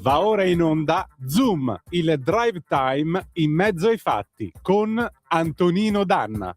Va ora in onda Zoom, il drive time in mezzo ai fatti con Antonino Danna.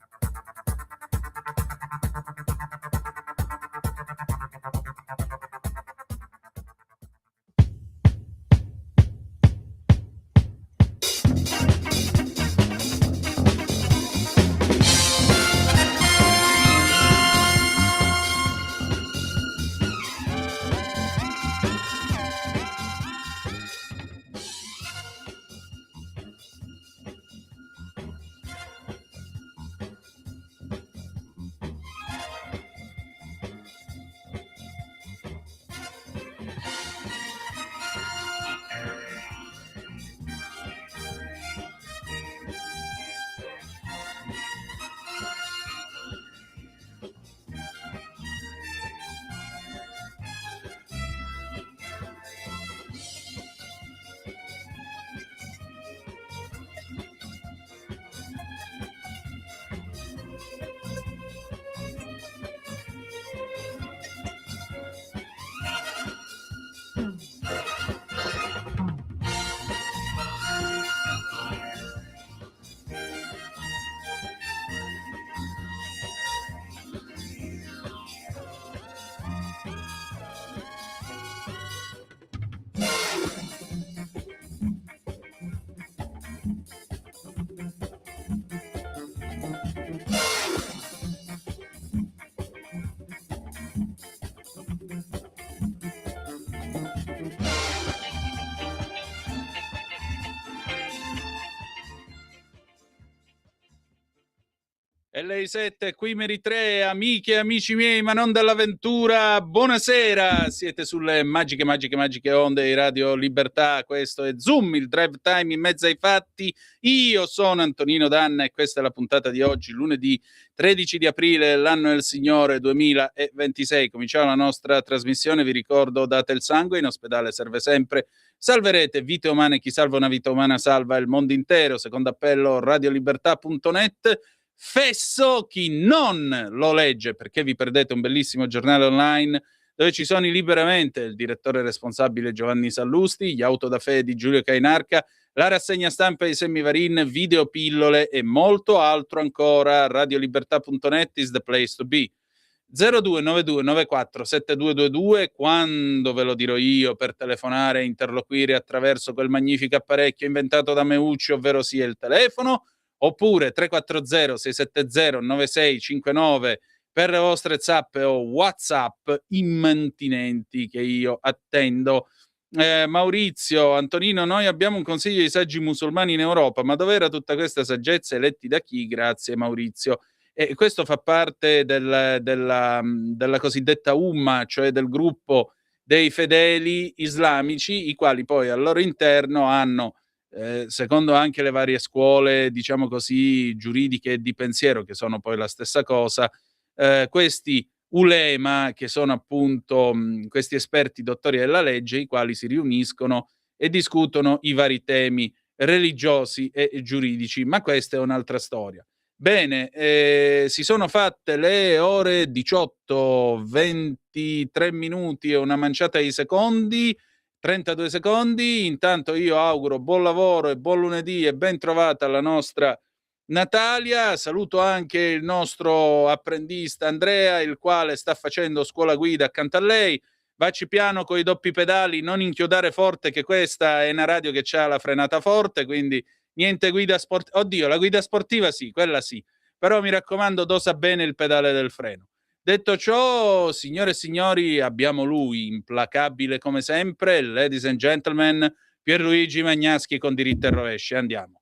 LI7, qui Meri3, amiche e amici miei, ma non dall'avventura, buonasera, siete sulle magiche onde di Radio Libertà, questo è Zoom, il drive time in mezzo ai fatti, io sono Antonino Danna e questa è la puntata di oggi, lunedì 13 di aprile, l'anno del Signore 2026, cominciamo la nostra trasmissione, vi ricordo date il sangue, in ospedale serve sempre, salverete vite umane, chi salva una vita umana salva il mondo intero, secondo appello radiolibertà.net. Fesso chi non lo legge, perché vi perdete un bellissimo giornale online dove ci sono liberamente il direttore responsabile Giovanni Sallusti, gli autodafè di Giulio Cainarca, la rassegna stampa di Semivarin, videopillole e molto altro ancora. Radiolibertà.net is the place to be. 0292947222, quando ve lo dirò io, per telefonare e interloquire attraverso quel magnifico apparecchio inventato da Meucci, ovvero sia il telefono, oppure 340-670-9659 per le vostre zappe o WhatsApp immantinenti che io attendo. Maurizio, Antonino, noi abbiamo un consiglio di saggi musulmani in Europa, ma dov'era tutta questa saggezza? Eletti da chi? Grazie Maurizio. E questo fa parte della cosiddetta Umma, cioè del gruppo dei fedeli islamici, i quali poi al loro interno hanno secondo anche le varie scuole, diciamo così, giuridiche e di pensiero, che sono poi la stessa cosa, questi ulema, che sono appunto questi esperti dottori della legge, i quali si riuniscono e discutono i vari temi religiosi e giuridici, ma questa è un'altra storia. Bene, si sono fatte le ore 18, 23 minuti e una manciata di secondi, 32 secondi. Intanto io auguro buon lavoro e buon lunedì e ben trovata la nostra Natalia. Saluto anche il nostro apprendista Andrea, il quale sta facendo scuola guida accanto a lei. Vacci piano con i doppi pedali, non inchiodare forte, che questa è una radio che ha la frenata forte, quindi niente guida sportiva. Oddio, la guida sportiva sì, quella sì, però mi raccomando dosa bene il pedale del freno. Detto ciò, signore e signori, abbiamo lui, implacabile come sempre, ladies and gentlemen, Pierluigi Magnaschi con diritte e rovesce. Andiamo.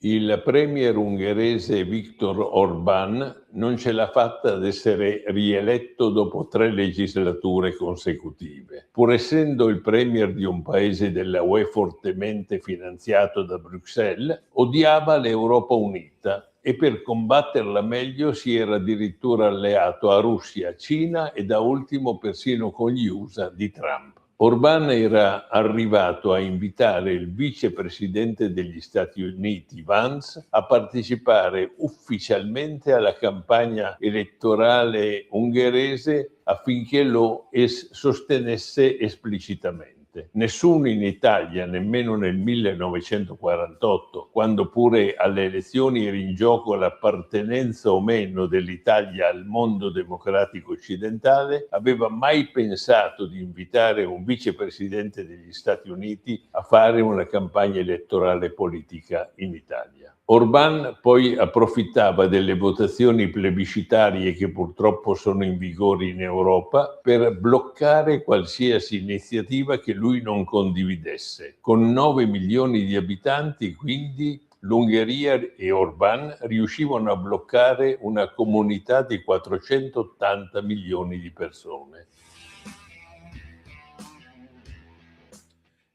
Il premier ungherese Viktor Orbán non ce l'ha fatta ad essere rieletto dopo 3 legislature consecutive. Pur essendo il premier di un paese della UE fortemente finanziato da Bruxelles, odiava l'Europa unita e per combatterla meglio si era addirittura alleato a Russia, Cina e da ultimo persino con gli USA di Trump. Orbán era arrivato a invitare il vicepresidente degli Stati Uniti, Vance, a partecipare ufficialmente alla campagna elettorale ungherese affinché lo sostenesse esplicitamente. Nessuno in Italia, nemmeno nel 1948, quando pure alle elezioni era in gioco l'appartenenza o meno dell'Italia al mondo democratico occidentale, aveva mai pensato di invitare un vicepresidente degli Stati Uniti a fare una campagna elettorale politica in Italia. Orbán poi approfittava delle votazioni plebiscitarie che purtroppo sono in vigore in Europa per bloccare qualsiasi iniziativa che lui non condividesse. Con 9 milioni di abitanti, quindi, l'Ungheria e Orbán riuscivano a bloccare una comunità di 480 milioni di persone.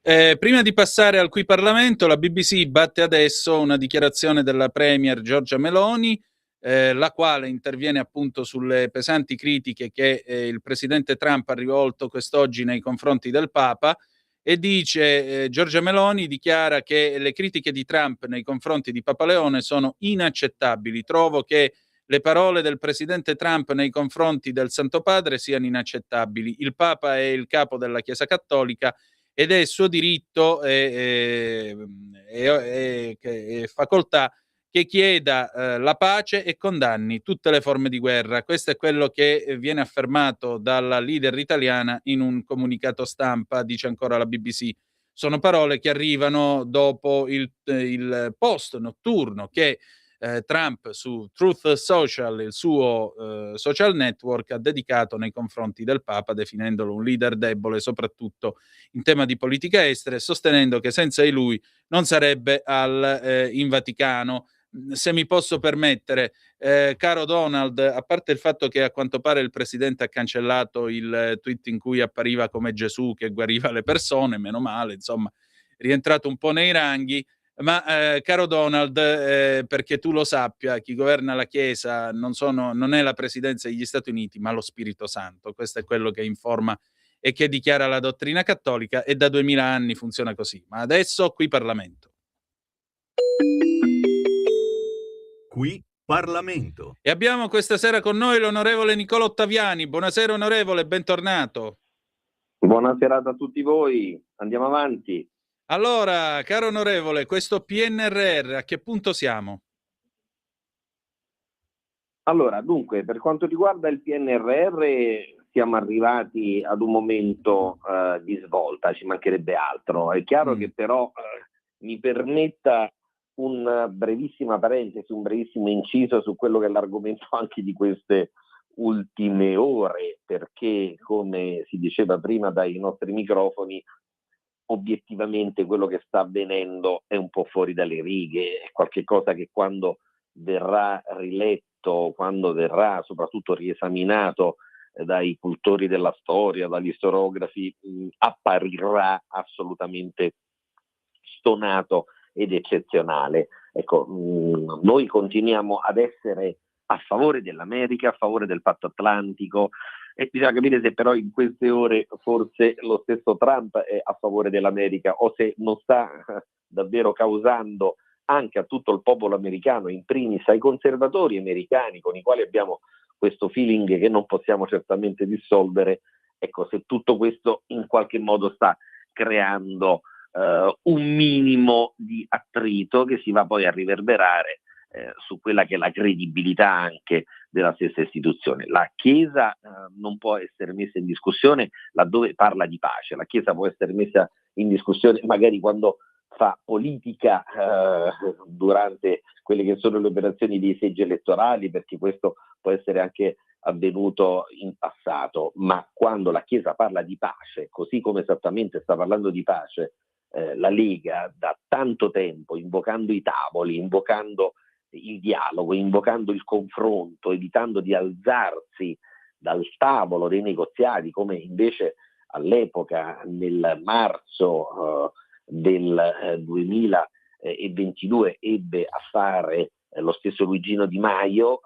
Prima di passare al Qui Parlamento, la BBC batte adesso una dichiarazione della Premier Giorgia Meloni, la quale interviene appunto sulle pesanti critiche che il presidente Trump ha rivolto quest'oggi nei confronti del Papa, e dice, Giorgia Meloni dichiara che le critiche di Trump nei confronti di Papa Leone sono inaccettabili. Trovo che le parole del presidente Trump nei confronti del Santo Padre siano inaccettabili. Il Papa è il capo della Chiesa Cattolica ed è suo diritto e facoltà che chieda la pace e condanni tutte le forme di guerra. Questo è quello che viene affermato dalla leader italiana in un comunicato stampa, dice ancora la BBC. Sono parole che arrivano dopo il post notturno che Trump su Truth Social, il suo social network, ha dedicato nei confronti del Papa, definendolo un leader debole, soprattutto in tema di politica estera, e sostenendo che senza di lui non sarebbe in Vaticano. Se mi posso permettere, caro Donald, a parte il fatto che a quanto pare il presidente ha cancellato il tweet in cui appariva come Gesù che guariva le persone, meno male, insomma, è rientrato un po' nei ranghi. Ma caro Donald, perché tu lo sappia, chi governa la Chiesa non è la Presidenza degli Stati Uniti, ma lo Spirito Santo. Questo è quello che informa e che dichiara la dottrina cattolica, e da 2000 anni funziona così. Ma adesso Qui Parlamento. Qui Parlamento. E abbiamo questa sera con noi l'onorevole Nicola Ottaviani. Buonasera onorevole, bentornato. Buonasera a tutti voi, andiamo avanti. Allora, caro onorevole, questo PNRR, a che punto siamo? Allora, dunque, per quanto riguarda il PNRR, siamo arrivati ad un momento di svolta, ci mancherebbe altro. È chiaro che però mi permetta una brevissima parentesi, un brevissimo inciso su quello che è l'argomento anche di queste ultime ore, perché, come si diceva prima dai nostri microfoni, obiettivamente quello che sta avvenendo è un po' fuori dalle righe, è qualche cosa che quando verrà riletto, quando verrà soprattutto riesaminato dai cultori della storia, dagli storiografi, apparirà assolutamente stonato ed eccezionale. Ecco, noi continuiamo ad essere a favore dell'America, a favore del patto atlantico, e bisogna capire se però in queste ore forse lo stesso Trump è a favore dell'America o se non sta davvero causando anche a tutto il popolo americano, in primis ai conservatori americani con i quali abbiamo questo feeling che non possiamo certamente dissolvere, ecco, se tutto questo in qualche modo sta creando un minimo di attrito che si va poi a riverberare su quella che è la credibilità anche della stessa istituzione. La Chiesa non può essere messa in discussione laddove parla di pace, la Chiesa può essere messa in discussione magari quando fa politica durante quelle che sono le operazioni dei seggi elettorali, perché questo può essere anche avvenuto in passato, ma quando la Chiesa parla di pace, così come esattamente sta parlando di pace la Lega da tanto tempo, invocando i tavoli, invocando il dialogo, invocando il confronto, evitando di alzarsi dal tavolo dei negoziati, come invece all'epoca nel marzo del 2022 ebbe a fare lo stesso Luigino Di Maio,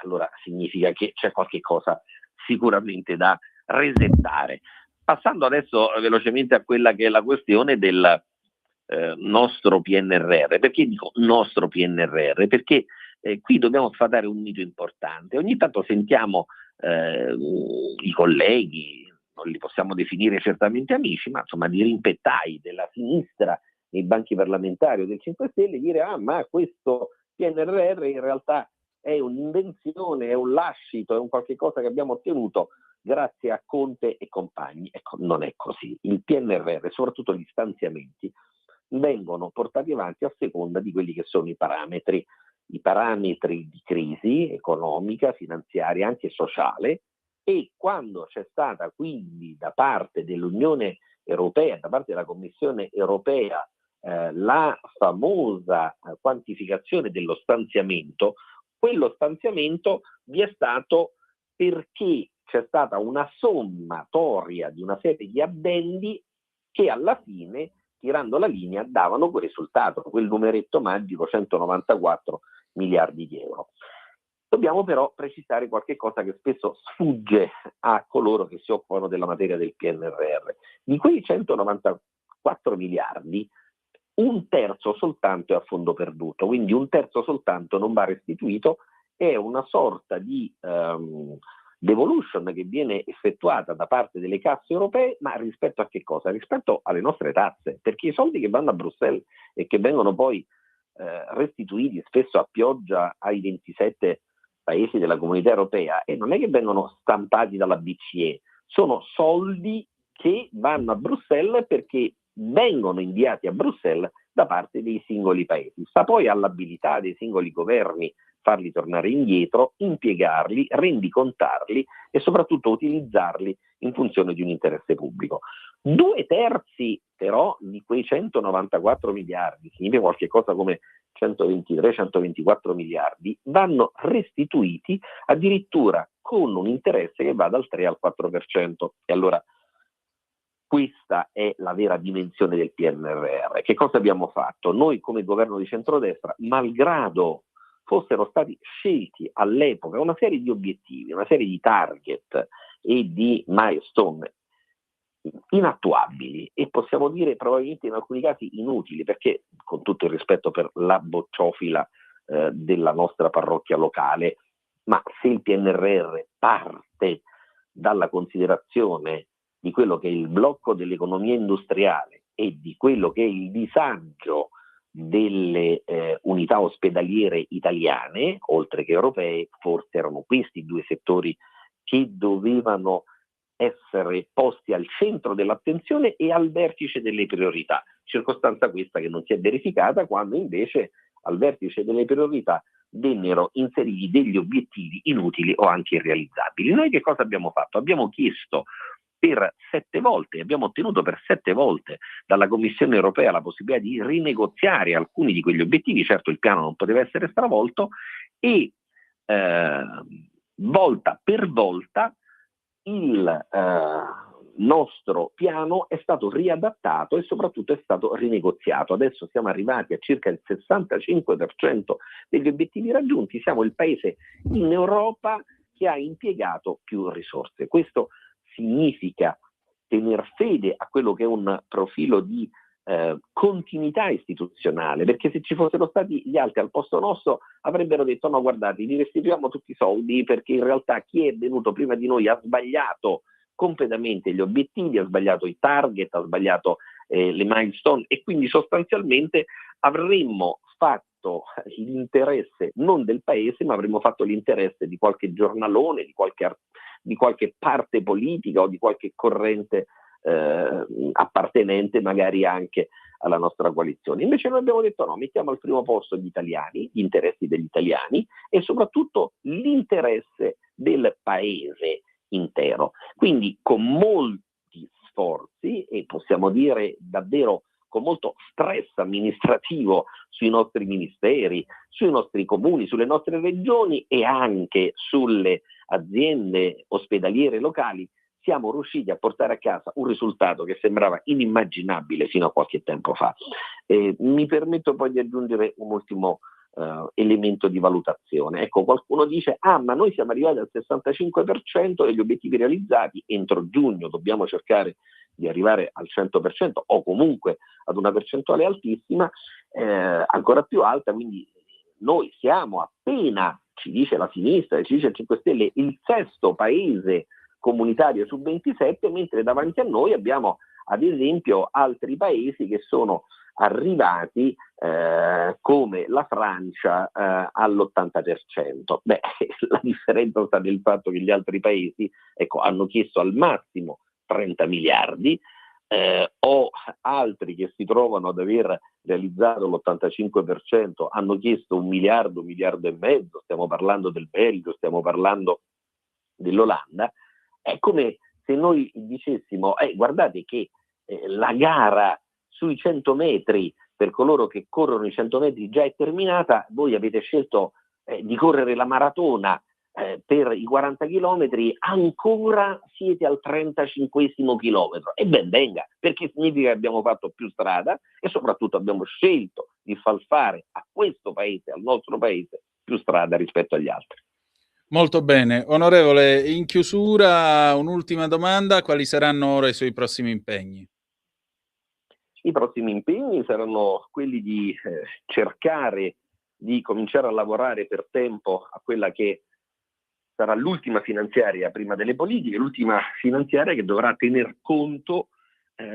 allora significa che c'è qualche cosa sicuramente da resettare. Passando adesso velocemente a quella che è la questione del nostro PNRR. Perché dico nostro PNRR? Perché qui dobbiamo sfatare un mito importante. Ogni tanto sentiamo i colleghi, non li possiamo definire certamente amici, ma insomma di rimpettai della sinistra nei banchi parlamentari o del 5 Stelle dire ma questo PNRR in realtà è un'invenzione, è un lascito, è un qualche cosa che abbiamo ottenuto grazie a Conte e compagni. Ecco, non è così. Il PNRR, soprattutto gli stanziamenti, vengono portati avanti a seconda di quelli che sono i parametri di crisi economica, finanziaria, anche sociale, e quando c'è stata quindi da parte dell'Unione Europea, da parte della Commissione Europea, la famosa quantificazione dello stanziamento, quello stanziamento vi è stato perché c'è stata una sommatoria di una serie di addendi che alla fine, tirando la linea, davano quel risultato, quel numeretto magico 194 miliardi di euro. Dobbiamo però precisare qualche cosa che spesso sfugge a coloro che si occupano della materia del PNRR. Di quei 194 miliardi, un terzo soltanto è a fondo perduto, quindi un terzo soltanto non va restituito, è una sorta di devolution che viene effettuata da parte delle casse europee, ma rispetto a che cosa? Rispetto alle nostre tasse, perché i soldi che vanno a Bruxelles e che vengono poi restituiti spesso a pioggia ai 27 paesi della comunità europea, e non è che vengono stampati dalla BCE, sono soldi che vanno a Bruxelles perché vengono inviati a Bruxelles da parte dei singoli paesi. Sta poi all'abilità dei singoli governi farli tornare indietro, impiegarli, rendicontarli e soprattutto utilizzarli in funzione di un interesse pubblico. 2/3 però di quei 194 miliardi, significa qualche cosa come 123-124 miliardi, vanno restituiti addirittura con un interesse che va dal 3 al 4%. E allora questa è la vera dimensione del PNRR. Che cosa abbiamo fatto? Noi come governo di centrodestra, malgrado fossero stati scelti all'epoca una serie di obiettivi, una serie di target e di milestone inattuabili e possiamo dire probabilmente in alcuni casi inutili, perché con tutto il rispetto per la bocciofila della nostra parrocchia locale, ma se il PNRR parte dalla considerazione di quello che è il blocco dell'economia industriale e di quello che è il disagio delle unità ospedaliere italiane, oltre che europee, forse erano questi i due settori che dovevano essere posti al centro dell'attenzione e al vertice delle priorità, circostanza questa che non si è verificata quando invece al vertice delle priorità vennero inseriti degli obiettivi inutili o anche irrealizzabili. Noi che cosa abbiamo fatto? Abbiamo chiesto per 7 volte, abbiamo ottenuto per 7 volte dalla Commissione europea la possibilità di rinegoziare alcuni di quegli obiettivi, certo il piano non poteva essere stravolto, e volta per volta il nostro piano è stato riadattato e soprattutto è stato rinegoziato. Adesso siamo arrivati a circa il 65% degli obiettivi raggiunti, siamo il paese in Europa che ha impiegato più risorse. Questo significa tener fede a quello che è un profilo di continuità istituzionale, perché se ci fossero stati gli altri al posto nostro avrebbero detto no, guardate, vi restituiamo tutti i soldi perché in realtà chi è venuto prima di noi ha sbagliato completamente gli obiettivi, ha sbagliato i target, ha sbagliato le milestone, e quindi sostanzialmente avremmo fatto l'interesse non del paese, ma avremmo fatto l'interesse di qualche giornalone, di qualche parte politica o di qualche corrente appartenente magari anche alla nostra coalizione. Invece noi abbiamo detto no, mettiamo al primo posto gli italiani, gli interessi degli italiani e soprattutto l'interesse del paese intero. Quindi con molti sforzi e possiamo dire davvero con molto stress amministrativo sui nostri ministeri, sui nostri comuni, sulle nostre regioni e anche sulle aziende ospedaliere locali, siamo riusciti a portare a casa un risultato che sembrava inimmaginabile fino a qualche tempo fa. Mi permetto poi di aggiungere un ultimo elemento di valutazione. Ecco, qualcuno dice: ma noi siamo arrivati al 65% degli obiettivi realizzati, entro giugno dobbiamo cercare di arrivare al 100% o comunque ad una percentuale altissima, ancora più alta, quindi noi siamo appena, ci dice la sinistra, ci dice il 5 Stelle, il sesto paese comunitario su 27, mentre davanti a noi abbiamo ad esempio altri paesi che sono arrivati come la Francia all'80%. Beh, la differenza sta nel fatto che gli altri paesi, ecco, hanno chiesto al massimo 30 miliardi, o altri che si trovano ad aver realizzato l'85% hanno chiesto 1 miliardo, 1 miliardo e mezzo, stiamo parlando del Belgio, stiamo parlando dell'Olanda. È come se noi dicessimo: guardate che la gara sui 100 metri per coloro che corrono i 100 metri già è terminata, voi avete scelto di correre la maratona per i 40 chilometri, ancora siete al 35esimo chilometro. E ben venga, perché significa che abbiamo fatto più strada e soprattutto abbiamo scelto di far fare a questo paese, al nostro paese, più strada rispetto agli altri. Molto bene. Onorevole, in chiusura un'ultima domanda: quali saranno ora i suoi prossimi impegni? I prossimi impegni saranno quelli di cercare di cominciare a lavorare per tempo a quella che sarà l'ultima finanziaria prima delle politiche, l'ultima finanziaria che dovrà tener conto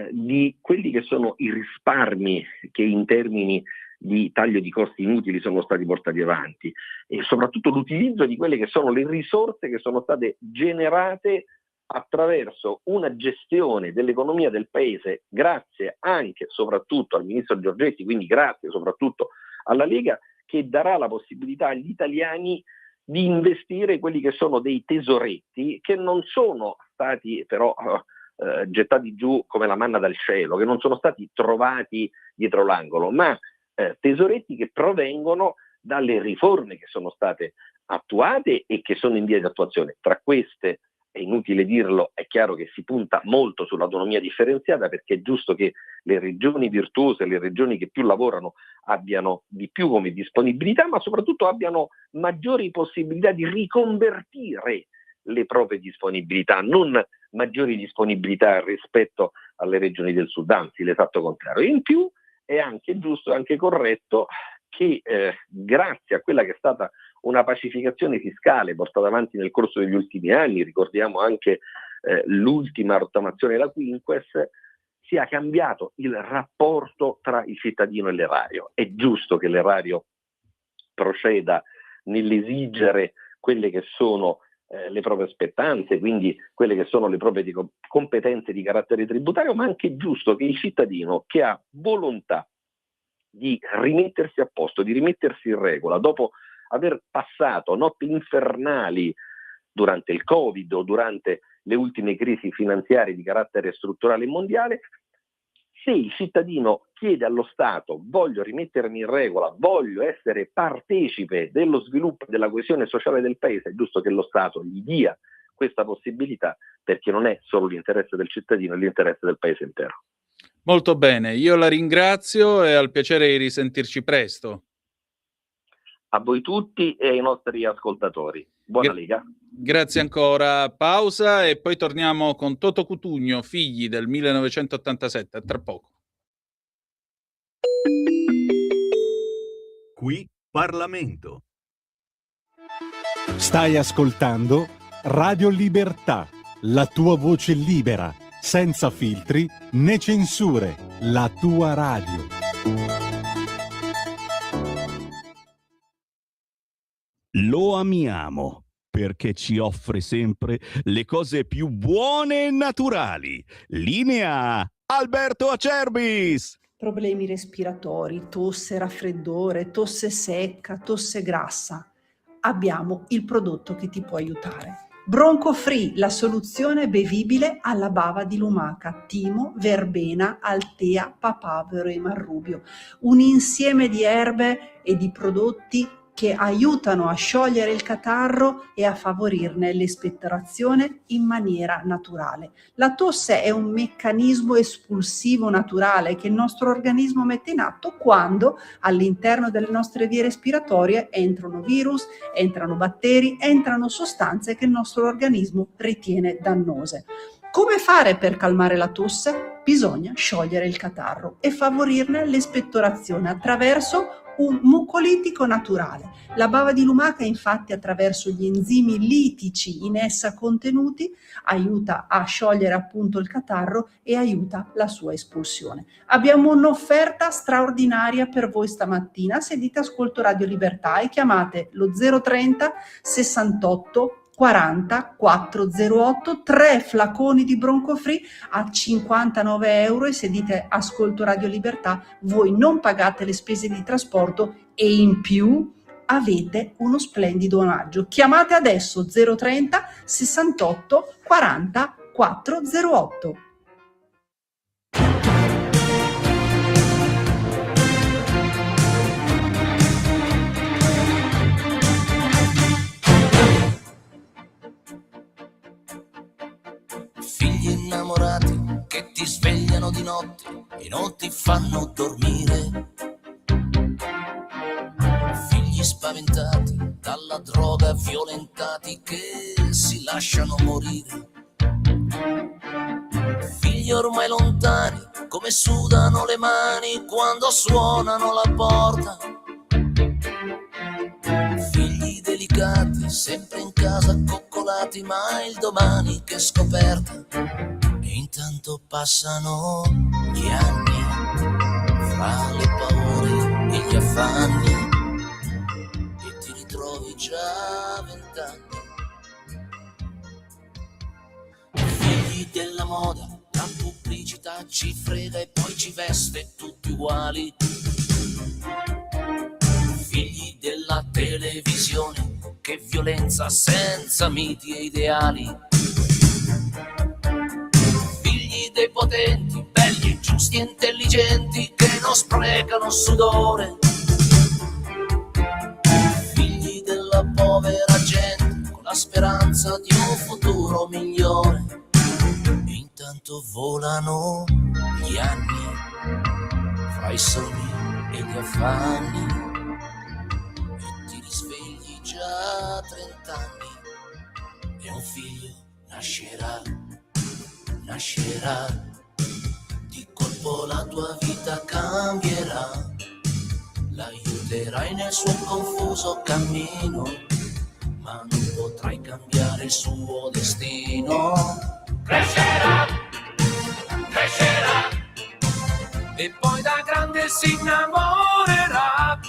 di quelli che sono i risparmi che in termini di taglio di costi inutili sono stati portati avanti, e soprattutto l'utilizzo di quelle che sono le risorse che sono state generate attraverso una gestione dell'economia del paese, grazie anche e soprattutto al ministro Giorgetti, quindi grazie soprattutto alla Lega, che darà la possibilità agli italiani di investire quelli che sono dei tesoretti che non sono stati però gettati giù come la manna dal cielo, che non sono stati trovati dietro l'angolo, ma tesoretti che provengono dalle riforme che sono state attuate e che sono in via di attuazione. Tra queste, è inutile dirlo, è chiaro che si punta molto sull'autonomia differenziata, perché è giusto che le regioni virtuose, le regioni che più lavorano, abbiano di più come disponibilità, ma soprattutto abbiano maggiori possibilità di riconvertire le proprie disponibilità, non maggiori disponibilità rispetto alle regioni del sud, anzi l'esatto contrario. In più è anche giusto e anche corretto che grazie a quella che è stata una pacificazione fiscale portata avanti nel corso degli ultimi anni, ricordiamo anche l'ultima rottamazione della Quinques, sia cambiato il rapporto tra il cittadino e l'erario. È giusto che l'erario proceda nell'esigere quelle che sono le proprie spettanze, quindi quelle che sono le proprie competenze di carattere tributario, ma anche giusto che il cittadino che ha volontà di rimettersi a posto, di rimettersi in regola, dopo aver passato notti infernali durante il Covid o durante le ultime crisi finanziarie di carattere strutturale e mondiale, se il cittadino chiede allo Stato: voglio rimettermi in regola, voglio essere partecipe dello sviluppo e della coesione sociale del paese, è giusto che lo Stato gli dia questa possibilità, perché non è solo l'interesse del cittadino, è l'interesse del paese intero. Molto bene, io la ringrazio e al piacere di risentirci presto. A voi tutti e ai nostri ascoltatori. Buona Lega. Grazie ancora. Pausa e poi torniamo con Toto Cutugno, Figli del 1987. A tra poco. Qui Parlamento. Stai ascoltando Radio Libertà, la tua voce libera, senza filtri né censure, la tua radio. Lo amiamo perché ci offre sempre le cose più buone e naturali. Linea Alberto Acerbis. Problemi respiratori, tosse, raffreddore, tosse secca, tosse grassa. Abbiamo il prodotto che ti può aiutare. Bronco Free, la soluzione bevibile alla bava di lumaca, timo, verbena, altea, papavero e marrubio. Un insieme di erbe e di prodotti che aiutano a sciogliere il catarro e a favorirne l'espettorazione in maniera naturale. La tosse è un meccanismo espulsivo naturale che il nostro organismo mette in atto quando all'interno delle nostre vie respiratorie entrano virus, entrano batteri, entrano sostanze che il nostro organismo ritiene dannose. Come fare per calmare la tosse? Bisogna sciogliere il catarro e favorirne l'espettorazione attraverso un mucolitico naturale. La bava di lumaca, infatti, attraverso gli enzimi litici in essa contenuti, aiuta a sciogliere appunto il catarro e aiuta la sua espulsione. Abbiamo un'offerta straordinaria per voi stamattina. Se dite ascolto Radio Libertà e chiamate lo 030 68 40 408, 3 flaconi di Bronco Free a 59 euro, e se dite ascolto Radio Libertà voi non pagate le spese di trasporto e in più avete uno splendido omaggio. Chiamate adesso 030 68 40 408. Figli innamorati che ti svegliano di notte e non ti fanno dormire. Figli spaventati dalla droga, violentati che si lasciano morire. Figli ormai lontani, come sudano le mani quando suonano la porta. Figli delicati, sempre in casa coccolati, ma il domani che scoperta. E intanto passano gli anni, fra le paure e gli affanni, e ti ritrovi già 20 anni. Figli della moda, la pubblicità ci frega e poi ci veste tutti uguali. Figli della televisione, che violenza senza miti e ideali. Figli dei potenti, belli, giusti e intelligenti, che non sprecano sudore. Figli della povera gente, con la speranza di un futuro migliore. E intanto volano gli anni, fra i sogni e gli affanni, già 30 anni, e un figlio nascerà, di colpo la tua vita cambierà, l'aiuterai nel suo confuso cammino, ma non potrai cambiare il suo destino. Crescerà, e poi da grande si innamorerà,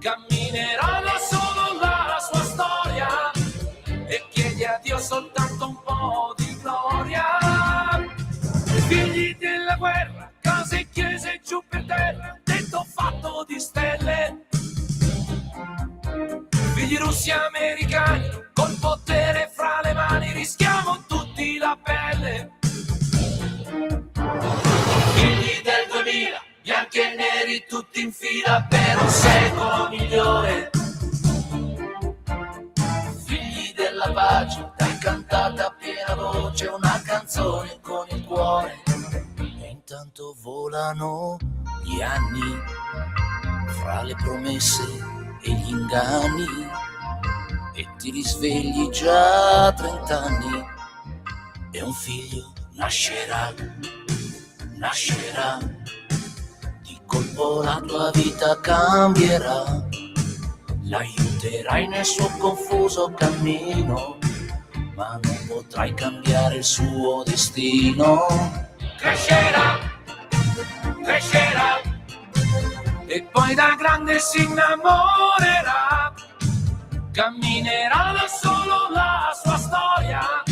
camminerà da solo la sua storia e chiede a Dio soltanto un po' di gloria. Figli della guerra, case e chiese giù per terra, tetto fatto di stelle. Figli russi americani, col potere fra le mani, rischiamo tutti la pelle. Figli del 2000, bianchi e neri tutti in fila per un secolo migliore. Figli della pace, dai cantata a piena voce una canzone con il cuore. E intanto volano gli anni, fra le promesse e gli inganni, e ti risvegli già 30 anni, e un figlio nascerà, di colpo la tua vita cambierà, l'aiuterai nel suo confuso cammino, ma non potrai cambiare il suo destino. Crescerà, e poi da grande si innamorerà, camminerà da solo la sua storia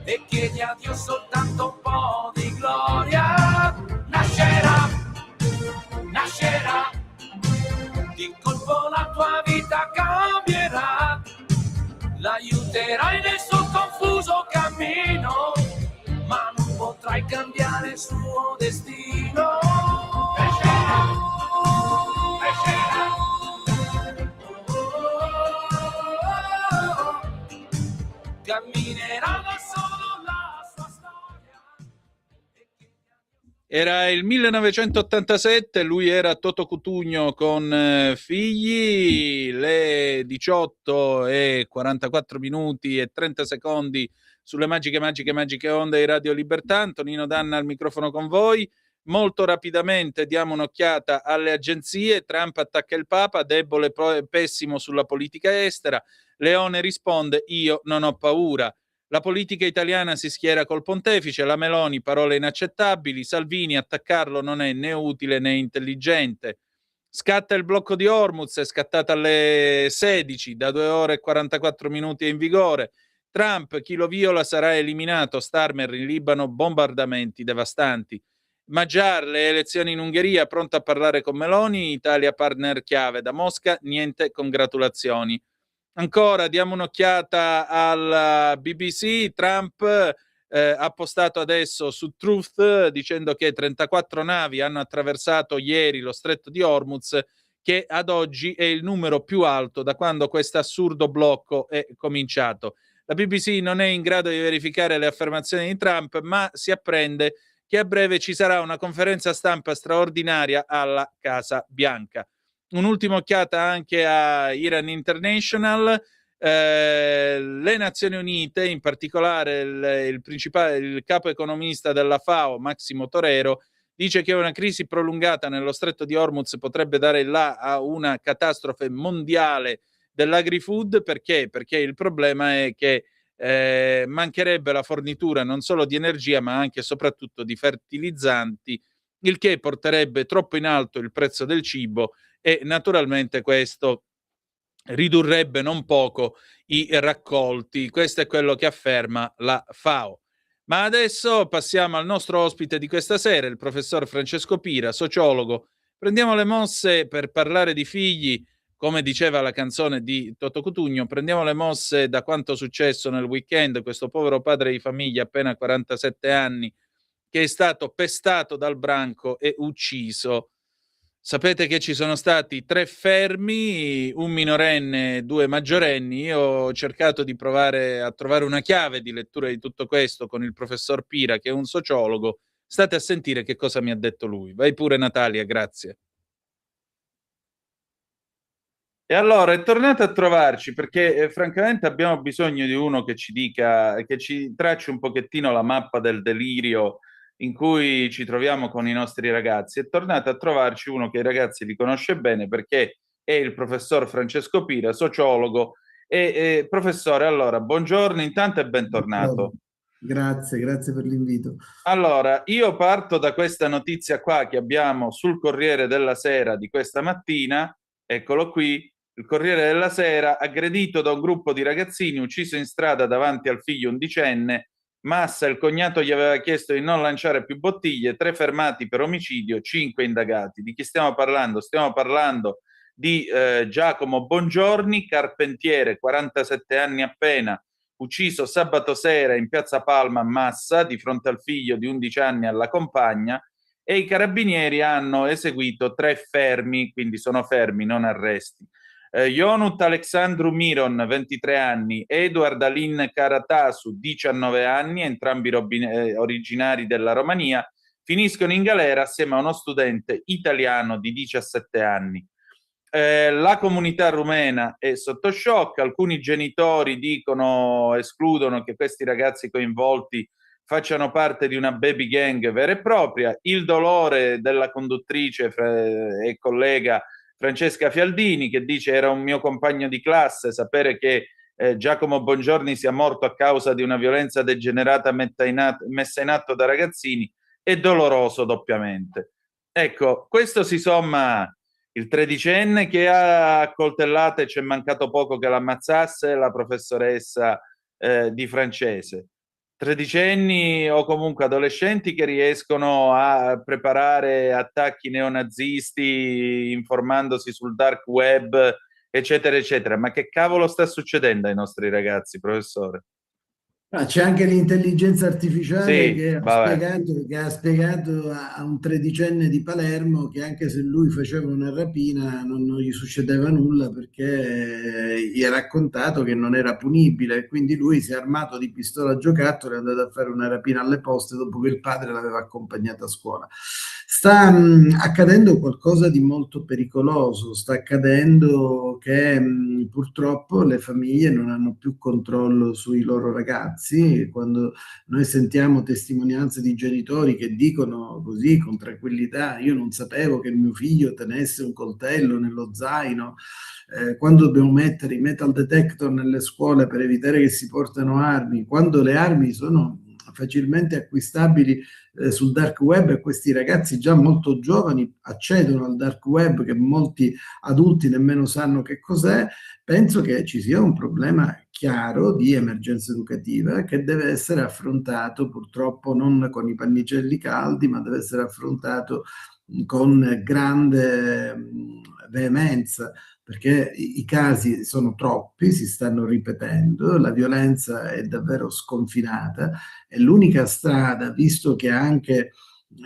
e chiedi a Dio soltanto un po' di gloria. Nascerà, di colpo la tua vita cambierà, l'aiuterai nel suo confuso cammino, ma non potrai cambiare il suo destino. Crescerà, Era il 1987, lui era Toto Cutugno con figli, le 18:44 e 30 secondi sulle magiche onde di Radio Libertà. Antonino Danna al microfono con voi. Molto rapidamente diamo un'occhiata alle agenzie. Trump attacca il Papa, debole e pessimo sulla politica estera. Leone risponde: io non ho paura. La politica italiana si schiera col pontefice, la Meloni parole inaccettabili, Salvini attaccarlo non è né utile né intelligente. Scatta il blocco di Hormuz, è scattata alle 16, da 2 ore e 44 minuti è in vigore. Trump, chi lo viola sarà eliminato, Starmer in Libano, bombardamenti devastanti. Magyar, le elezioni in Ungheria, pronto a parlare con Meloni, Italia partner chiave, da Mosca niente congratulazioni. Ancora diamo un'occhiata al BBC. Trump ha postato adesso su Truth dicendo che 34 navi hanno attraversato ieri lo stretto di Hormuz, che ad oggi è il numero più alto da quando questo assurdo blocco è cominciato. La BBC non è in grado di verificare le affermazioni di Trump, ma si apprende che a breve ci sarà una conferenza stampa straordinaria alla Casa Bianca. Un'ultima occhiata anche a Iran International. Le Nazioni Unite, in particolare il capo economista della FAO, Massimo Torero, dice che una crisi prolungata nello stretto di Hormuz potrebbe dare là a una catastrofe mondiale dell'agri-food. Perché? Perché il problema è che mancherebbe la fornitura non solo di energia ma anche e soprattutto di fertilizzanti, il che porterebbe troppo in alto il prezzo del cibo e naturalmente questo ridurrebbe non poco i raccolti. Questo è quello che afferma la FAO. Ma adesso passiamo al nostro ospite di questa sera, il professor Francesco Pira, sociologo. Prendiamo le mosse per parlare di figli, come diceva la canzone di Toto Cutugno, prendiamo le mosse da quanto successo nel weekend, questo povero padre di famiglia appena 47 anni che è stato pestato dal branco e ucciso. Sapete che ci sono stati 3 fermi, un minorenne e 2 maggiorenni. Io ho cercato di provare a trovare una chiave di lettura di tutto questo con il professor Pira, che è un sociologo. State a sentire che cosa mi ha detto lui. Vai pure Natalia, grazie. E allora è tornato a trovarci perché francamente abbiamo bisogno di uno che ci dica, che ci tracci un pochettino la mappa del delirio in cui ci troviamo con i nostri ragazzi. È tornato a trovarci uno che i ragazzi li conosce bene perché è il professor Francesco Pira, sociologo. Professore, allora, buongiorno intanto e bentornato. Grazie per l'invito. Allora, io parto da questa notizia qua che abbiamo sul Corriere della Sera di questa mattina, eccolo qui. Il Corriere della Sera, aggredito da un gruppo di ragazzini, ucciso in strada davanti al figlio undicenne. Massa, il cognato gli aveva chiesto di non lanciare più bottiglie, 3 fermati per omicidio, 5 indagati. Di chi stiamo parlando? Stiamo parlando di Giacomo Bongiorni, carpentiere, 47 anni appena, ucciso sabato sera in piazza Palma a Massa, di fronte al figlio di 11 anni e alla compagna, e i carabinieri hanno eseguito 3 fermi, quindi sono fermi, non arresti. Ionut Alexandru Miron, 23 anni, Eduard Alin Karatasu, 19 anni, entrambi originari della Romania, finiscono in galera assieme a uno studente italiano di 17 anni. La comunità rumena è sotto shock, alcuni genitori escludono che questi ragazzi coinvolti facciano parte di una baby gang vera e propria. Il dolore della conduttrice e collega Francesca Fialdini, che dice: era un mio compagno di classe, sapere che Giacomo Bongiorni sia morto a causa di una violenza degenerata messa in atto da ragazzini è doloroso doppiamente. Ecco, questo si somma il 13enne che ha accoltellato e c'è mancato poco che l'ammazzasse la professoressa di francese. 13enni o comunque adolescenti che riescono a preparare attacchi neonazisti informandosi sul dark web, eccetera, eccetera. Ma che cavolo sta succedendo ai nostri ragazzi, professore? C'è anche l'intelligenza artificiale Sì, che vabbè. ha spiegato a un tredicenne di Palermo che anche se lui faceva una rapina non gli succedeva nulla perché gli ha raccontato che non era punibile, quindi lui si è armato di pistola a giocattolo e è andato a fare una rapina alle poste dopo che il padre l'aveva accompagnato a scuola. Sta accadendo qualcosa di molto pericoloso, sta accadendo che purtroppo le famiglie non hanno più controllo sui loro ragazzi. Quando noi sentiamo testimonianze di genitori che dicono così con tranquillità: io non sapevo che mio figlio tenesse un coltello nello zaino, quando dobbiamo mettere i metal detector nelle scuole per evitare che si portano armi, quando le armi sono facilmente acquistabili sul dark web e questi ragazzi già molto giovani accedono al dark web che molti adulti nemmeno sanno che cos'è. Penso che ci sia un problema chiaro di emergenza educativa che deve essere affrontato purtroppo non con i pannicelli caldi, ma deve essere affrontato con grande veemenza, perché i casi sono troppi, si stanno ripetendo, la violenza è davvero sconfinata e l'unica strada, visto che anche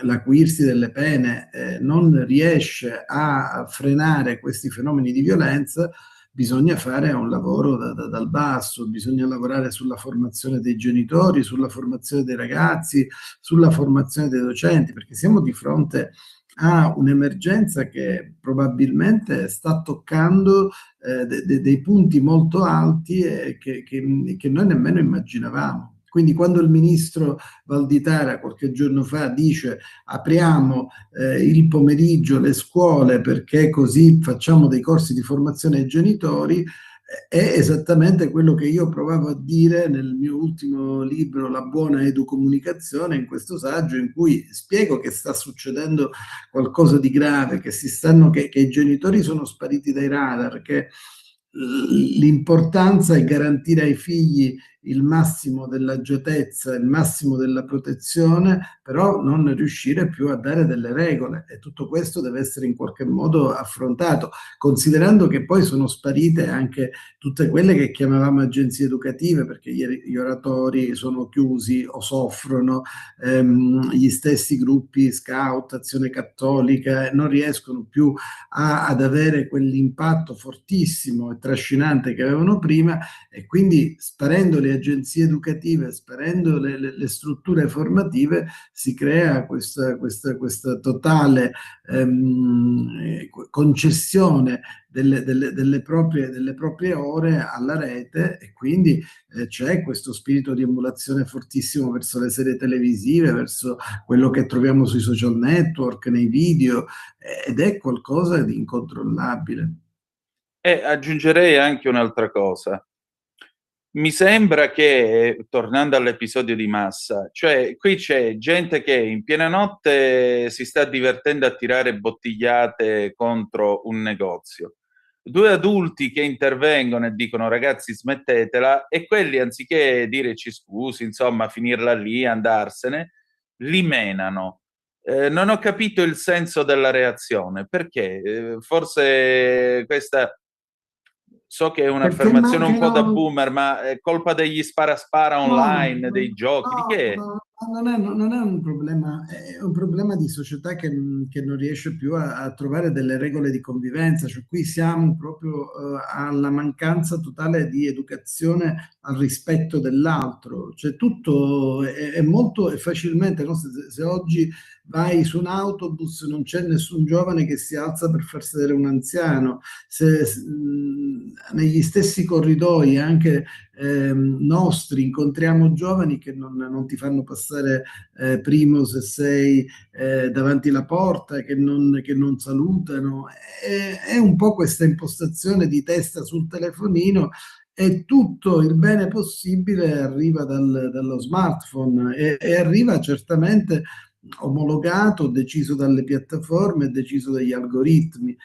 l'acuirsi delle pene non riesce a frenare questi fenomeni di violenza, bisogna fare un lavoro dal basso, bisogna lavorare sulla formazione dei genitori, sulla formazione dei ragazzi, sulla formazione dei docenti, perché siamo di fronte a un'emergenza che probabilmente sta toccando dei punti molto alti che noi nemmeno immaginavamo. Quindi quando il ministro Valditara qualche giorno fa dice apriamo il pomeriggio le scuole perché così facciamo dei corsi di formazione ai genitori, è esattamente quello che io provavo a dire nel mio ultimo libro La buona educomunicazione, in questo saggio in cui spiego che sta succedendo qualcosa di grave, che i genitori sono spariti dai radar, che l'importanza è garantire ai figli il massimo dell'agiatezza, il massimo della protezione, però non riuscire più a dare delle regole, e tutto questo deve essere in qualche modo affrontato, considerando che poi sono sparite anche tutte quelle che chiamavamo agenzie educative, perché gli oratori sono chiusi o soffrono, gli stessi gruppi scout, azione cattolica, non riescono più ad avere quell'impatto fortissimo e trascinante che avevano prima, e quindi sparendo le agenzie educative, sparendo le strutture formative, si crea questa totale concessione delle proprie ore alla rete, e quindi c'è questo spirito di emulazione fortissimo verso le serie televisive, verso quello che troviamo sui social network, nei video, ed è qualcosa di incontrollabile. E aggiungerei anche un'altra cosa. Mi sembra che, tornando all'episodio di Massa, cioè qui c'è gente che in piena notte si sta divertendo a tirare bottigliate contro un negozio. Due adulti che intervengono e dicono ragazzi smettetela, e quelli anziché dire ci scusi, insomma, finirla lì, andarsene, li menano. Non ho capito il senso della reazione, perché? Forse questa... So che è Perché un'affermazione un po' da mancano. boomer, ma è colpa degli spara online, dei giochi, di che è? Non è un problema, è un problema di società che non riesce più a trovare delle regole di convivenza, cioè qui siamo proprio alla mancanza totale di educazione al rispetto dell'altro, cioè tutto è molto è facilmente, no? Se oggi vai su un autobus non c'è nessun giovane che si alza per far sedere un anziano, negli stessi corridoi anche nostri incontriamo giovani che non ti fanno passare primo se sei davanti alla porta, che non salutano. È un po' questa impostazione di testa sul telefonino, e tutto il bene possibile arriva dallo smartphone e arriva certamente omologato, deciso dalle piattaforme, deciso dagli algoritmi.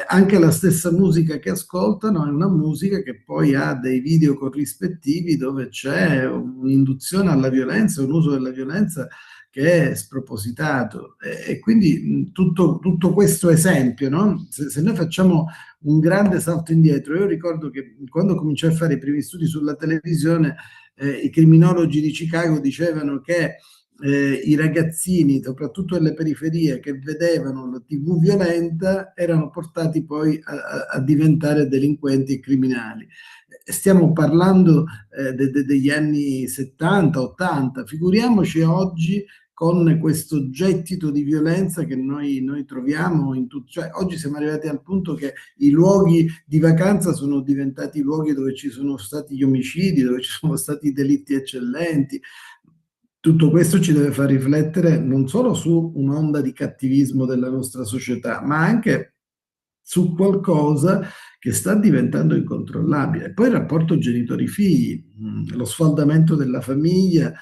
Anche la stessa musica che ascoltano è una musica che poi ha dei video corrispettivi dove c'è un'induzione alla violenza, un uso della violenza che è spropositato. E quindi tutto questo esempio, no? Se noi facciamo un grande salto indietro, io ricordo che quando cominciai a fare i primi studi sulla televisione i criminologi di Chicago dicevano che i ragazzini, soprattutto nelle periferie, che vedevano la TV violenta erano portati poi a diventare delinquenti e criminali. Stiamo parlando degli anni 70-80, figuriamoci oggi con questo gettito di violenza che noi troviamo in tutto. Cioè, oggi siamo arrivati al punto che i luoghi di vacanza sono diventati luoghi dove ci sono stati gli omicidi, dove ci sono stati i delitti eccellenti. Tutto questo ci deve far riflettere non solo su un'onda di cattivismo della nostra società, ma anche su qualcosa che sta diventando incontrollabile. Poi il rapporto genitori-figli, lo sfaldamento della famiglia,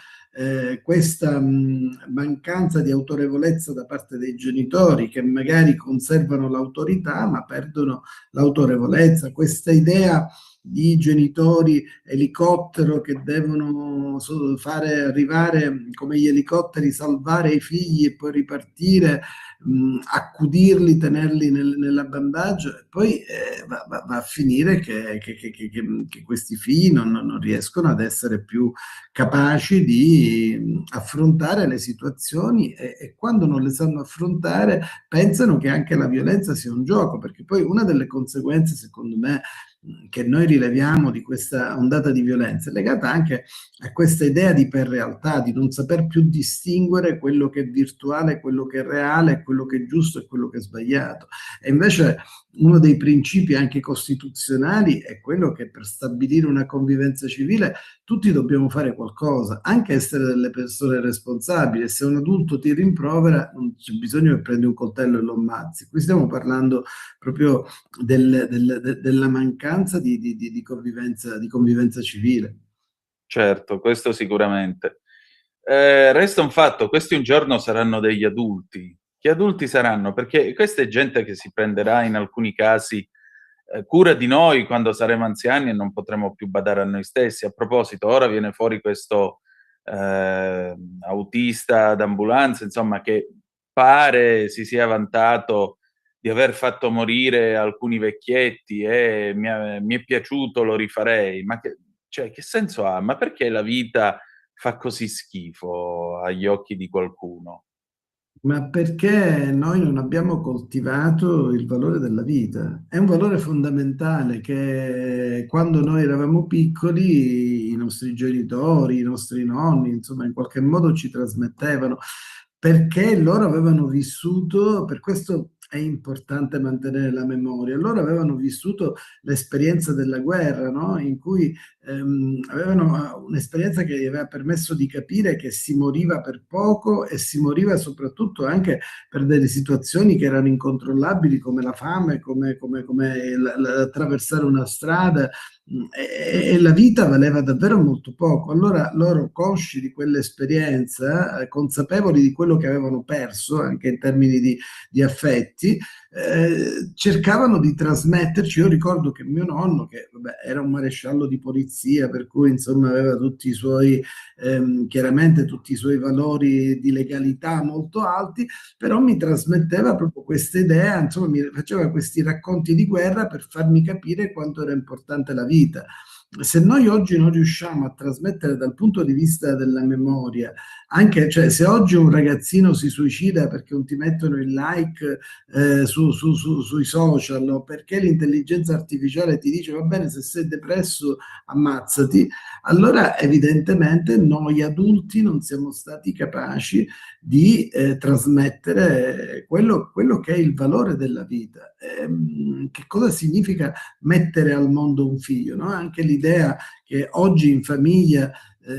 questa mancanza di autorevolezza da parte dei genitori che magari conservano l'autorità ma perdono l'autorevolezza, questa idea di genitori elicottero che devono fare arrivare come gli elicotteri, salvare i figli e poi ripartire, accudirli, tenerli nell'abbandaggio, e poi va a finire che questi figli non riescono ad essere più capaci di affrontare le situazioni e quando non le sanno affrontare pensano che anche la violenza sia un gioco, perché poi una delle conseguenze, secondo me, che noi rileviamo di questa ondata di violenza è legata anche a questa idea di iperrealtà, di non saper più distinguere quello che è virtuale, quello che è reale, quello che è giusto e quello che è sbagliato. E invece uno dei principi anche costituzionali è quello che per stabilire una convivenza civile tutti dobbiamo fare qualcosa, anche essere delle persone responsabili. E se un adulto ti rimprovera non c'è bisogno che prendi un coltello e lo ammazzi. Qui stiamo parlando proprio della mancanza di convivenza civile. Certo, questo sicuramente. Resta un fatto, questi un giorno saranno degli adulti. Che adulti saranno? Perché questa è gente che si prenderà in alcuni casi cura di noi quando saremo anziani e non potremo più badare a noi stessi. A proposito, ora viene fuori questo autista d'ambulanza, insomma, che pare si sia vantato di aver fatto morire alcuni vecchietti e mi è piaciuto, lo rifarei. Ma che senso ha? Ma perché la vita fa così schifo agli occhi di qualcuno? Ma perché noi non abbiamo coltivato il valore della vita? È un valore fondamentale che quando noi eravamo piccoli i nostri genitori, i nostri nonni, insomma, in qualche modo ci trasmettevano, perché loro avevano vissuto, per questo è importante mantenere la memoria, loro avevano vissuto l'esperienza della guerra, no? In cui avevano un'esperienza che gli aveva permesso di capire che si moriva per poco e si moriva soprattutto anche per delle situazioni che erano incontrollabili, come la fame, come attraversare una strada, e la vita valeva davvero molto poco. Allora loro, consci di quell'esperienza, consapevoli di quello che avevano perso anche in termini di affetti, cercavano di trasmetterci. Io ricordo che mio nonno, che era un maresciallo di polizia, per cui insomma aveva tutti i suoi chiaramente tutti i suoi valori di legalità molto alti, però mi trasmetteva proprio questa idea, insomma mi faceva questi racconti di guerra per farmi capire quanto era importante la vita. Se noi oggi non riusciamo a trasmettere dal punto di vista della memoria, anche, cioè, se oggi un ragazzino si suicida perché non ti mettono il like sui social, o perché l'intelligenza artificiale ti dice va bene, se sei depresso ammazzati, allora evidentemente noi adulti non siamo stati capaci di trasmettere quello che è il valore della vita. Che cosa significa mettere al mondo un figlio, no? Anche l'idea che oggi in famiglia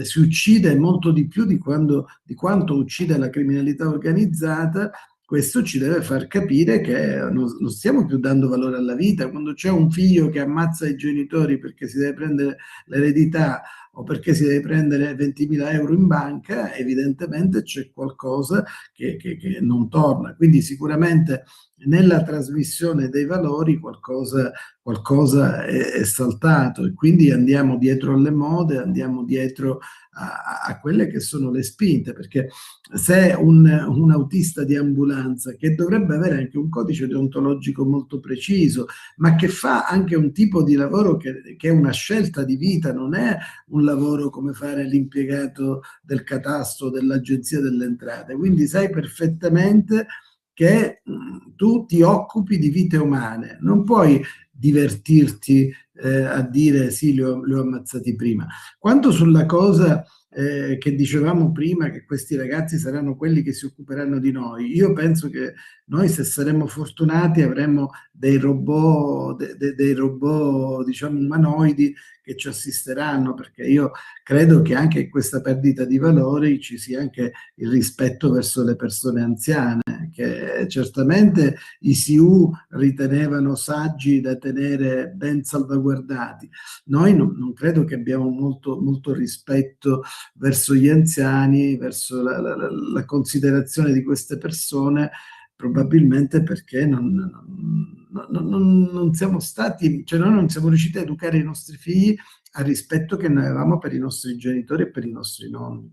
si uccide molto di più di quanto uccide la criminalità organizzata. Questo ci deve far capire che non stiamo più dando valore alla vita. Quando c'è un figlio che ammazza i genitori perché si deve prendere l'eredità o perché si deve prendere 20.000 euro in banca, evidentemente c'è qualcosa che non torna. Quindi sicuramente nella trasmissione dei valori qualcosa è saltato, e quindi andiamo dietro alle mode, andiamo dietro a quelle che sono le spinte, perché se un autista di ambulanza, che dovrebbe avere anche un codice deontologico molto preciso, ma che fa anche un tipo di lavoro che è una scelta di vita, non è un lavoro come fare l'impiegato del catasto, dell'agenzia delle entrate, quindi sai perfettamente che tu ti occupi di vite umane, non puoi divertirti a dire sì, li ho ammazzati prima. Quanto sulla cosa che dicevamo prima, che questi ragazzi saranno quelli che si occuperanno di noi, io penso che noi, se saremo fortunati, avremo dei robot, dei robot diciamo umanoidi che ci assisteranno, perché io credo che anche in questa perdita di valori ci sia anche il rispetto verso le persone anziane, che certamente i SIU ritenevano saggi da tenere ben salvaguardati. Noi non credo che abbiamo molto rispetto verso gli anziani, verso la considerazione di queste persone, probabilmente perché non siamo stati, cioè noi non siamo riusciti a educare i nostri figli al rispetto che noi avevamo per i nostri genitori e per i nostri nonni.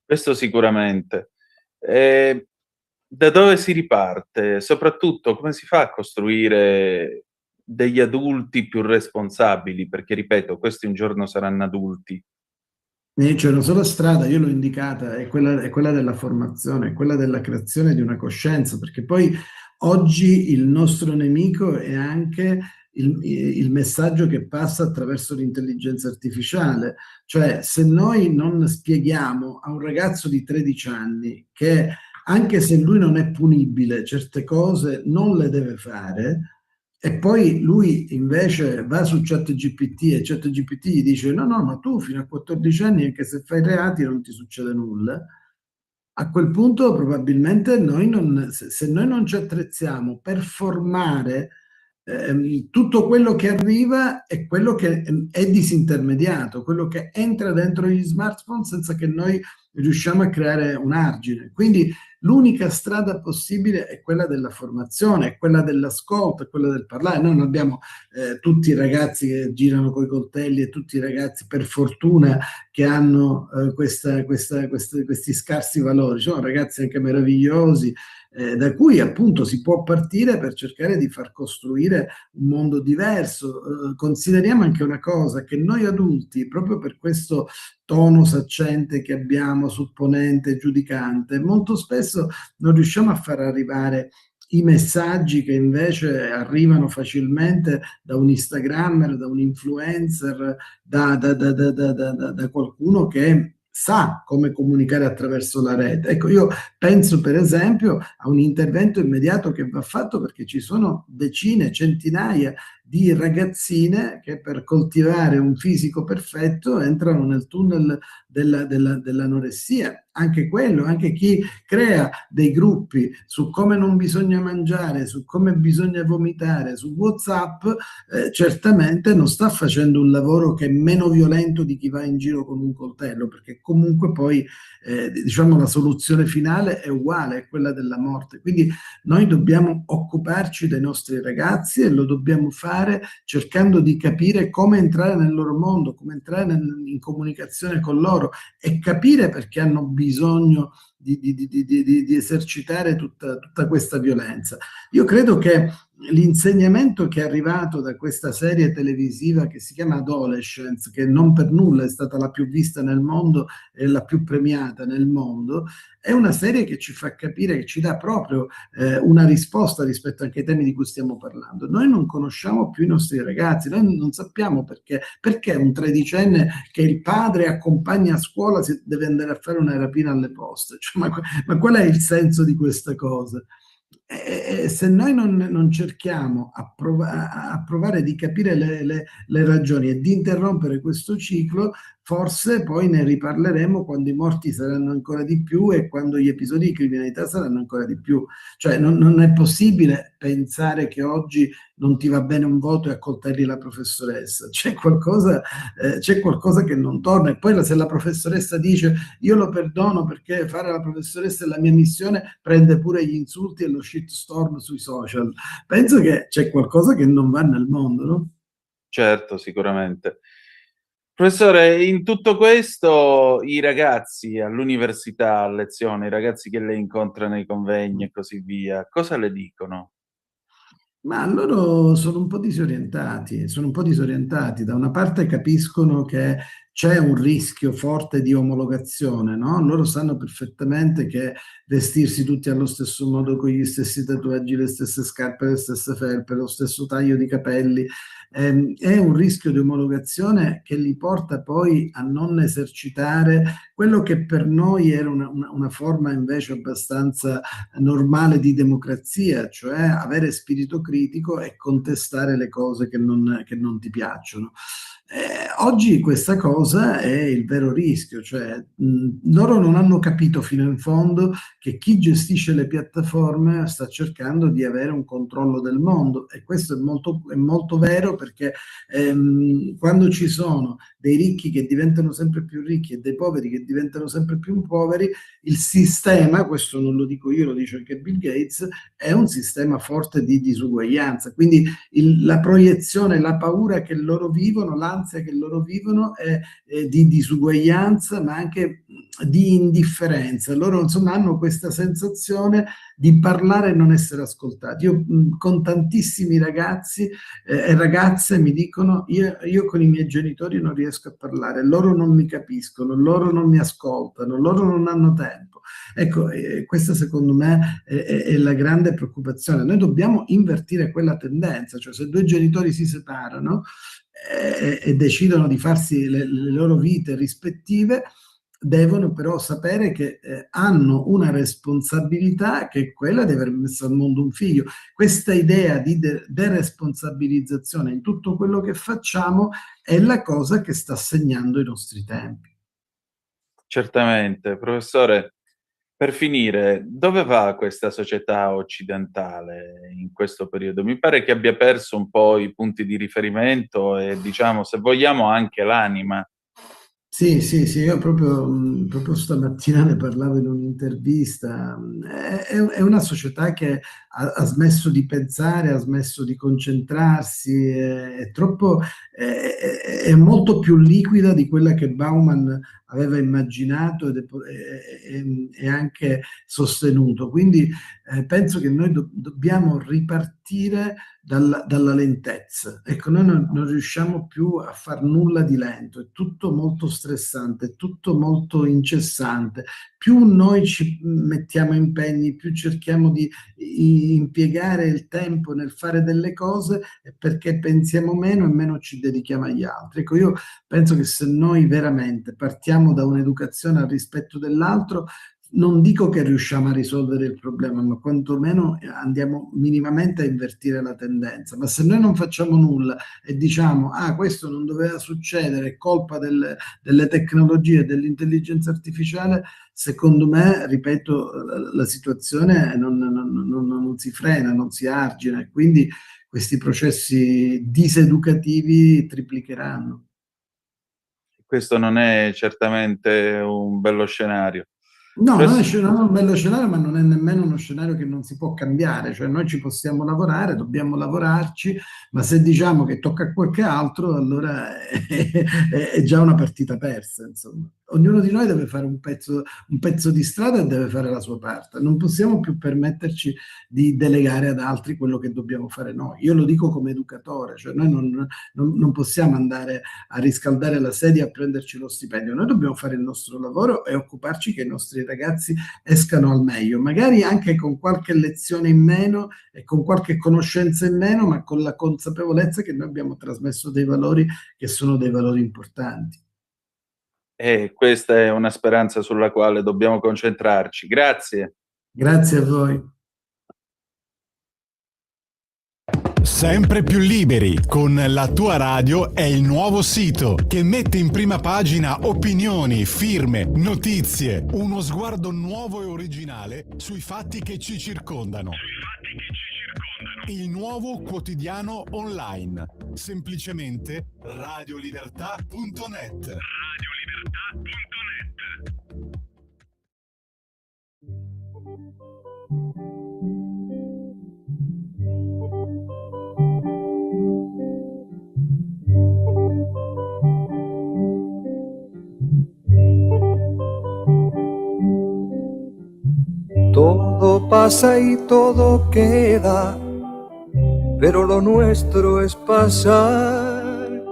Questo sicuramente. Da dove si riparte? Soprattutto, come si fa a costruire degli adulti più responsabili? Perché, ripeto, questi un giorno saranno adulti. C'è una sola strada, io l'ho indicata, è quella della formazione, è quella della creazione di una coscienza, perché poi oggi il nostro nemico è anche il messaggio che passa attraverso l'intelligenza artificiale. Cioè, se noi non spieghiamo a un ragazzo di 13 anni che anche se lui non è punibile, certe cose non le deve fare, e poi lui invece va su ChatGPT e ChatGPT gli dice no, ma tu fino a 14 anni anche se fai reati non ti succede nulla. A quel punto probabilmente se noi non ci attrezziamo per formare tutto quello che arriva è quello che è disintermediato, quello che entra dentro gli smartphone senza che noi riusciamo a creare un argine. Quindi l'unica strada possibile è quella della formazione, è quella dell'ascolto, è quella del parlare. Noi non abbiamo tutti i ragazzi che girano coi coltelli e tutti i ragazzi, per fortuna, che hanno questi scarsi valori. Ci sono ragazzi anche meravigliosi, da cui appunto si può partire per cercare di far costruire un mondo diverso. Consideriamo anche una cosa, che noi adulti, proprio per questo tono saccente che abbiamo, supponente, giudicante, molto spesso non riusciamo a far arrivare i messaggi che invece arrivano facilmente da un Instagrammer, da un influencer, da qualcuno che sa come comunicare attraverso la rete. Ecco, io penso per esempio a un intervento immediato che va fatto, perché ci sono decine, centinaia di ragazzine che per coltivare un fisico perfetto entrano nel tunnel dell'anoressia. Anche quello, anche chi crea dei gruppi su come non bisogna mangiare, su come bisogna vomitare, su WhatsApp, certamente non sta facendo un lavoro che è meno violento di chi va in giro con un coltello, perché comunque poi diciamo la soluzione finale è uguale, è quella della morte. Quindi noi dobbiamo occuparci dei nostri ragazzi e lo dobbiamo fare cercando di capire come entrare nel loro mondo, come entrare in comunicazione con loro e capire perché hanno bisogno di esercitare tutta questa violenza. Io credo che l'insegnamento che è arrivato da questa serie televisiva che si chiama Adolescence, che non per nulla è stata la più vista nel mondo e la più premiata nel mondo, è una serie che ci fa capire, che ci dà proprio una risposta rispetto anche ai temi di cui stiamo parlando. Noi non conosciamo più i nostri ragazzi, noi non sappiamo perché un tredicenne che il padre accompagna a scuola deve andare a fare una rapina alle poste. Cioè, ma qual è il senso di questa cosa? Se noi non cerchiamo a provare di capire le ragioni e di interrompere questo ciclo, forse poi ne riparleremo quando i morti saranno ancora di più e quando gli episodi di criminalità saranno ancora di più. Cioè non è possibile pensare che oggi non ti va bene un voto e accoltelli la professoressa. C'è qualcosa che non torna. E poi se la professoressa dice io lo perdono perché fare la professoressa è la mia missione, prende pure gli insulti e lo shitstorm sui social. Penso che c'è qualcosa che non va nel mondo, no? Certo, sicuramente. Professore, in tutto questo i ragazzi all'università, a lezione, i ragazzi che lei incontra nei convegni e così via, cosa le dicono? Ma loro sono un po' disorientati, sono un po' disorientati. Da una parte capiscono che c'è un rischio forte di omologazione, no? Loro sanno perfettamente che vestirsi tutti allo stesso modo, con gli stessi tatuaggi, le stesse scarpe, le stesse felpe, lo stesso taglio di capelli, è un rischio di omologazione che li porta poi a non esercitare quello che per noi era una forma invece abbastanza normale di democrazia, cioè avere spirito critico e contestare le cose che non ti piacciono. Oggi questa cosa è il vero rischio, cioè loro non hanno capito fino in fondo che chi gestisce le piattaforme sta cercando di avere un controllo del mondo, e questo è molto vero, perché quando ci sono dei ricchi che diventano sempre più ricchi e dei poveri che diventano sempre più poveri, il sistema, questo non lo dico io, lo dice anche Bill Gates, è un sistema forte di disuguaglianza. Quindi la proiezione, la paura che loro vivono, l'ansia che loro vivono è di disuguaglianza, ma anche di indifferenza. Loro insomma hanno questa sensazione di parlare e non essere ascoltati. Io con tantissimi ragazzi e ragazze mi dicono: io con i miei genitori non riesco a parlare, loro non mi capiscono, loro non mi ascoltano, loro non hanno tempo. Ecco, questa secondo me è la grande preoccupazione. Noi dobbiamo invertire quella tendenza, cioè se due genitori si separano e decidono di farsi le loro vite rispettive, devono però sapere che hanno una responsabilità, che è quella di aver messo al mondo un figlio. Questa idea di deresponsabilizzazione in tutto quello che facciamo è la cosa che sta segnando i nostri tempi. Certamente. Professore, per finire, dove va questa società occidentale in questo periodo? Mi pare che abbia perso un po' i punti di riferimento e, diciamo, se vogliamo, anche l'anima. Sì, sì, sì, io proprio stamattina ne parlavo in un'intervista. È una società che ha smesso di pensare, ha smesso di concentrarsi, è molto più liquida di quella che Bauman aveva immaginato e anche sostenuto. Quindi penso che noi dobbiamo ripartire dalla lentezza. Ecco, noi non riusciamo più a far nulla di lento, è tutto molto stressante, è tutto molto incessante. Più noi ci mettiamo impegni, più cerchiamo di impiegare il tempo nel fare delle cose, è perché pensiamo meno e meno ci dedichiamo agli altri. Ecco, io penso che se noi veramente partiamo da un'educazione al rispetto dell'altro, non dico che riusciamo a risolvere il problema, ma quantomeno andiamo minimamente a invertire la tendenza. Ma se noi non facciamo nulla e diciamo: ah, questo non doveva succedere, è colpa delle tecnologie, dell'intelligenza artificiale, secondo me, ripeto, la situazione non si frena, non si argina, e quindi questi processi diseducativi triplicheranno. Questo non è certamente un bello scenario. No, non è un bello scenario, ma non è nemmeno uno scenario che non si può cambiare. Cioè noi ci possiamo lavorare, dobbiamo lavorarci, ma se diciamo che tocca a qualche altro, allora è già una partita persa, insomma. Ognuno di noi deve fare un pezzo di strada e deve fare la sua parte. Non possiamo più permetterci di delegare ad altri quello che dobbiamo fare noi. Io lo dico come educatore, cioè noi non possiamo andare a riscaldare la sedia e a prenderci lo stipendio. Noi dobbiamo fare il nostro lavoro e occuparci che i nostri ragazzi escano al meglio, magari anche con qualche lezione in meno e con qualche conoscenza in meno, ma con la consapevolezza che noi abbiamo trasmesso dei valori che sono dei valori importanti. E questa è una speranza sulla quale dobbiamo concentrarci. Grazie. Grazie a voi. Sempre più liberi con La tua radio è il nuovo sito che mette in prima pagina opinioni, firme, notizie, uno sguardo nuovo e originale sui fatti che ci circondano. Il nuovo quotidiano online, semplicemente radiolibertà.net. Todo pasa y todo queda, pero lo nuestro es pasar,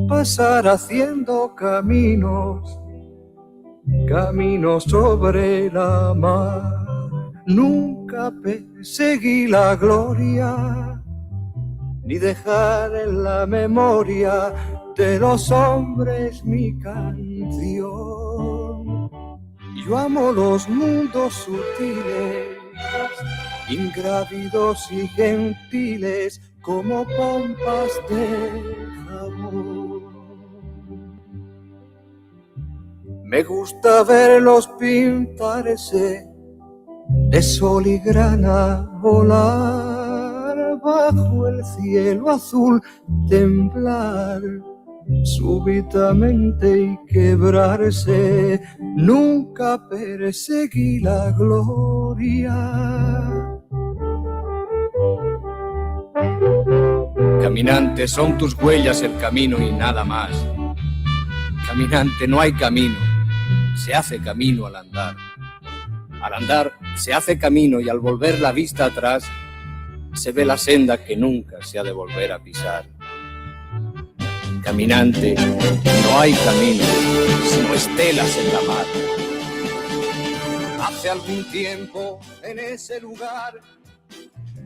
pasar haciendo caminos, caminos sobre la mar. Nunca perseguí la gloria, ni dejar en la memoria de los hombres mi canción. Yo amo los mundos sutiles, ingrávidos y gentiles, como pompas de jabón. Me gusta verlos pintarse de sol y grana, volar bajo el cielo azul, temblar súbitamente y quebrarse. Nunca perseguí la gloria. Caminante, son tus huellas el camino y nada más. Caminante, no hay camino, se hace camino al andar. Al andar se hace camino y al volver la vista atrás se ve la senda que nunca se ha de volver a pisar. Caminante, no hay camino, sino estelas en la mar. Hace algún tiempo en ese lugar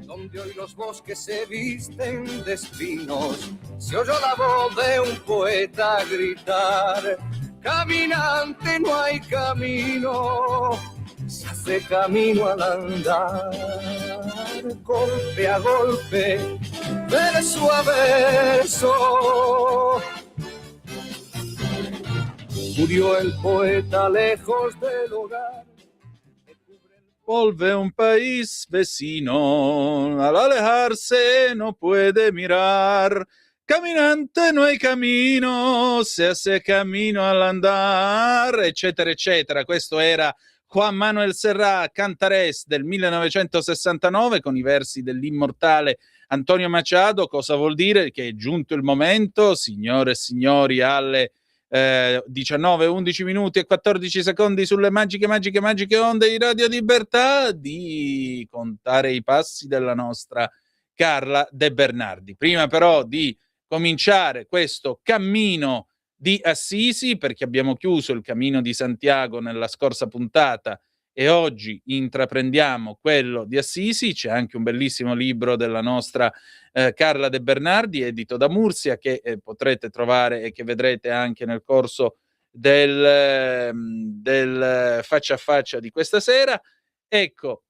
donde hoy los bosques se visten de espinos, se oyó la voz de un poeta gritar: caminante, no hay camino, se hace camino al andar. Golpe a golpe, verso a verso, murió el poeta lejos del hogar. Volve un país vecino, al alejarse no puede mirar. Caminante, no hay camino, se hace camino al andar, eccetera, eccetera. Questo era Juan Manuel Serrat, Cantarés del 1969, con i versi dell'immortale Antonio Machado. Cosa vuol dire? Che è giunto il momento, signore e signori, alle 19, 11 minuti e 14 secondi sulle magiche onde di Radio Libertà, di contare i passi della nostra Carla De Bernardi. Prima però di cominciare questo cammino di Assisi, perché abbiamo chiuso il cammino di Santiago nella scorsa puntata e oggi intraprendiamo quello di Assisi. C'è anche un bellissimo libro della nostra Carla De Bernardi, edito da Mursia, che potrete trovare e che vedrete anche nel corso del faccia a faccia di questa sera. Ecco,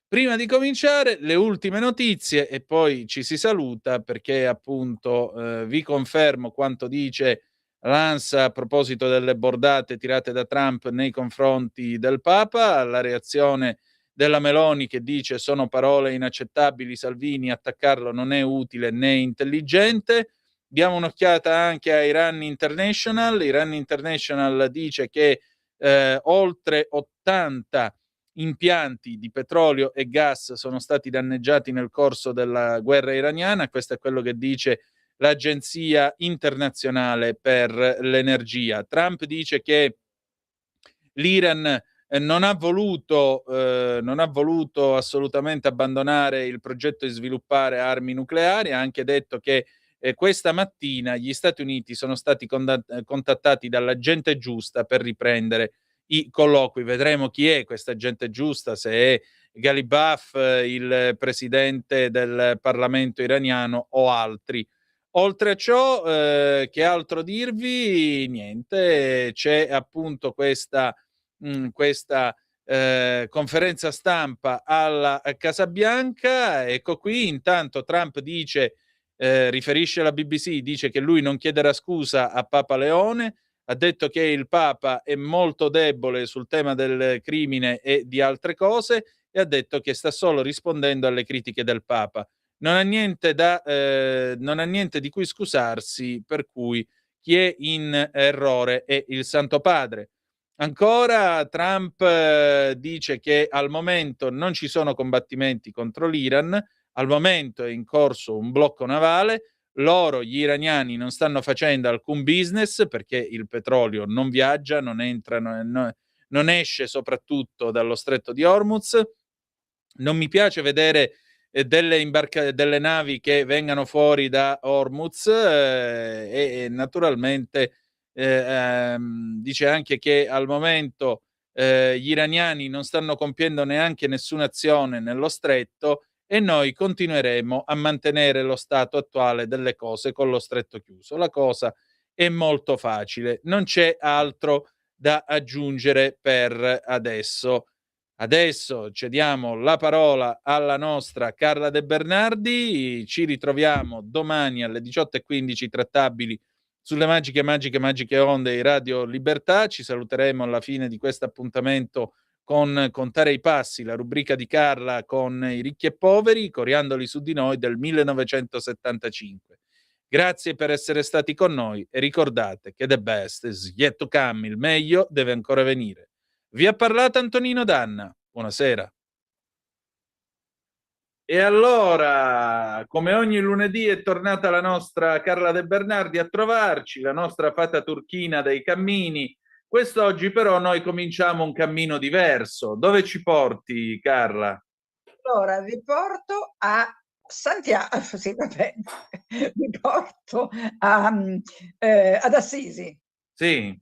prima di cominciare le ultime notizie e poi ci si saluta, perché appunto vi confermo quanto dice l'ANSA a proposito delle bordate tirate da Trump nei confronti del Papa, la reazione della Meloni che dice: sono parole inaccettabili, Salvini, attaccarlo non è utile né intelligente. Diamo un'occhiata anche a Iran International. Iran International dice che oltre 80 impianti di petrolio e gas sono stati danneggiati nel corso della guerra iraniana. Questo è quello che dice l'Agenzia internazionale per l'energia. Trump dice che l'Iran non ha voluto assolutamente abbandonare il progetto di sviluppare armi nucleari. Ha anche detto che questa mattina gli Stati Uniti sono stati contattati dalla gente giusta per riprendere i colloqui. Vedremo chi è questa gente giusta, se è Ghalibaf, il presidente del Parlamento iraniano, o altri. Oltre a ciò, che altro dirvi? Niente, c'è appunto questa conferenza stampa alla Casa Bianca. Ecco qui, intanto Trump dice, riferisce alla BBC, dice che lui non chiederà scusa a Papa Leone, ha detto che il Papa è molto debole sul tema del crimine e di altre cose, e ha detto che sta solo rispondendo alle critiche del Papa. Non ha niente di cui scusarsi, per cui chi è in errore è il Santo Padre. Ancora Trump dice che al momento non ci sono combattimenti contro l'Iran, al momento è in corso un blocco navale, loro, gli iraniani, non stanno facendo alcun business perché il petrolio non viaggia, non entra, non esce soprattutto dallo stretto di Hormuz. Non mi piace vedere delle navi che vengano fuori da Hormuz e naturalmente dice anche che al momento gli iraniani non stanno compiendo neanche nessuna azione nello stretto e noi continueremo a mantenere lo stato attuale delle cose con lo stretto chiuso. La cosa è molto facile, non c'è altro da aggiungere per adesso. Adesso cediamo la parola alla nostra Carla De Bernardi, ci ritroviamo domani alle 18:15 trattabili sulle magiche onde di Radio Libertà. Ci saluteremo alla fine di questo appuntamento con Contare i passi, la rubrica di Carla con i ricchi e poveri, coriandoli su di noi del 1975. Grazie per essere stati con noi e ricordate che the best is yet to come, il meglio deve ancora venire. Vi ha parlato Antonino Danna. Buonasera. E allora, come ogni lunedì, è tornata la nostra Carla De Bernardi a trovarci, la nostra fata turchina dei cammini. Quest'oggi però noi cominciamo un cammino diverso. Dove ci porti, Carla? Allora, vi porto a Santiago, sì, vabbè, vi porto ad Assisi. Sì.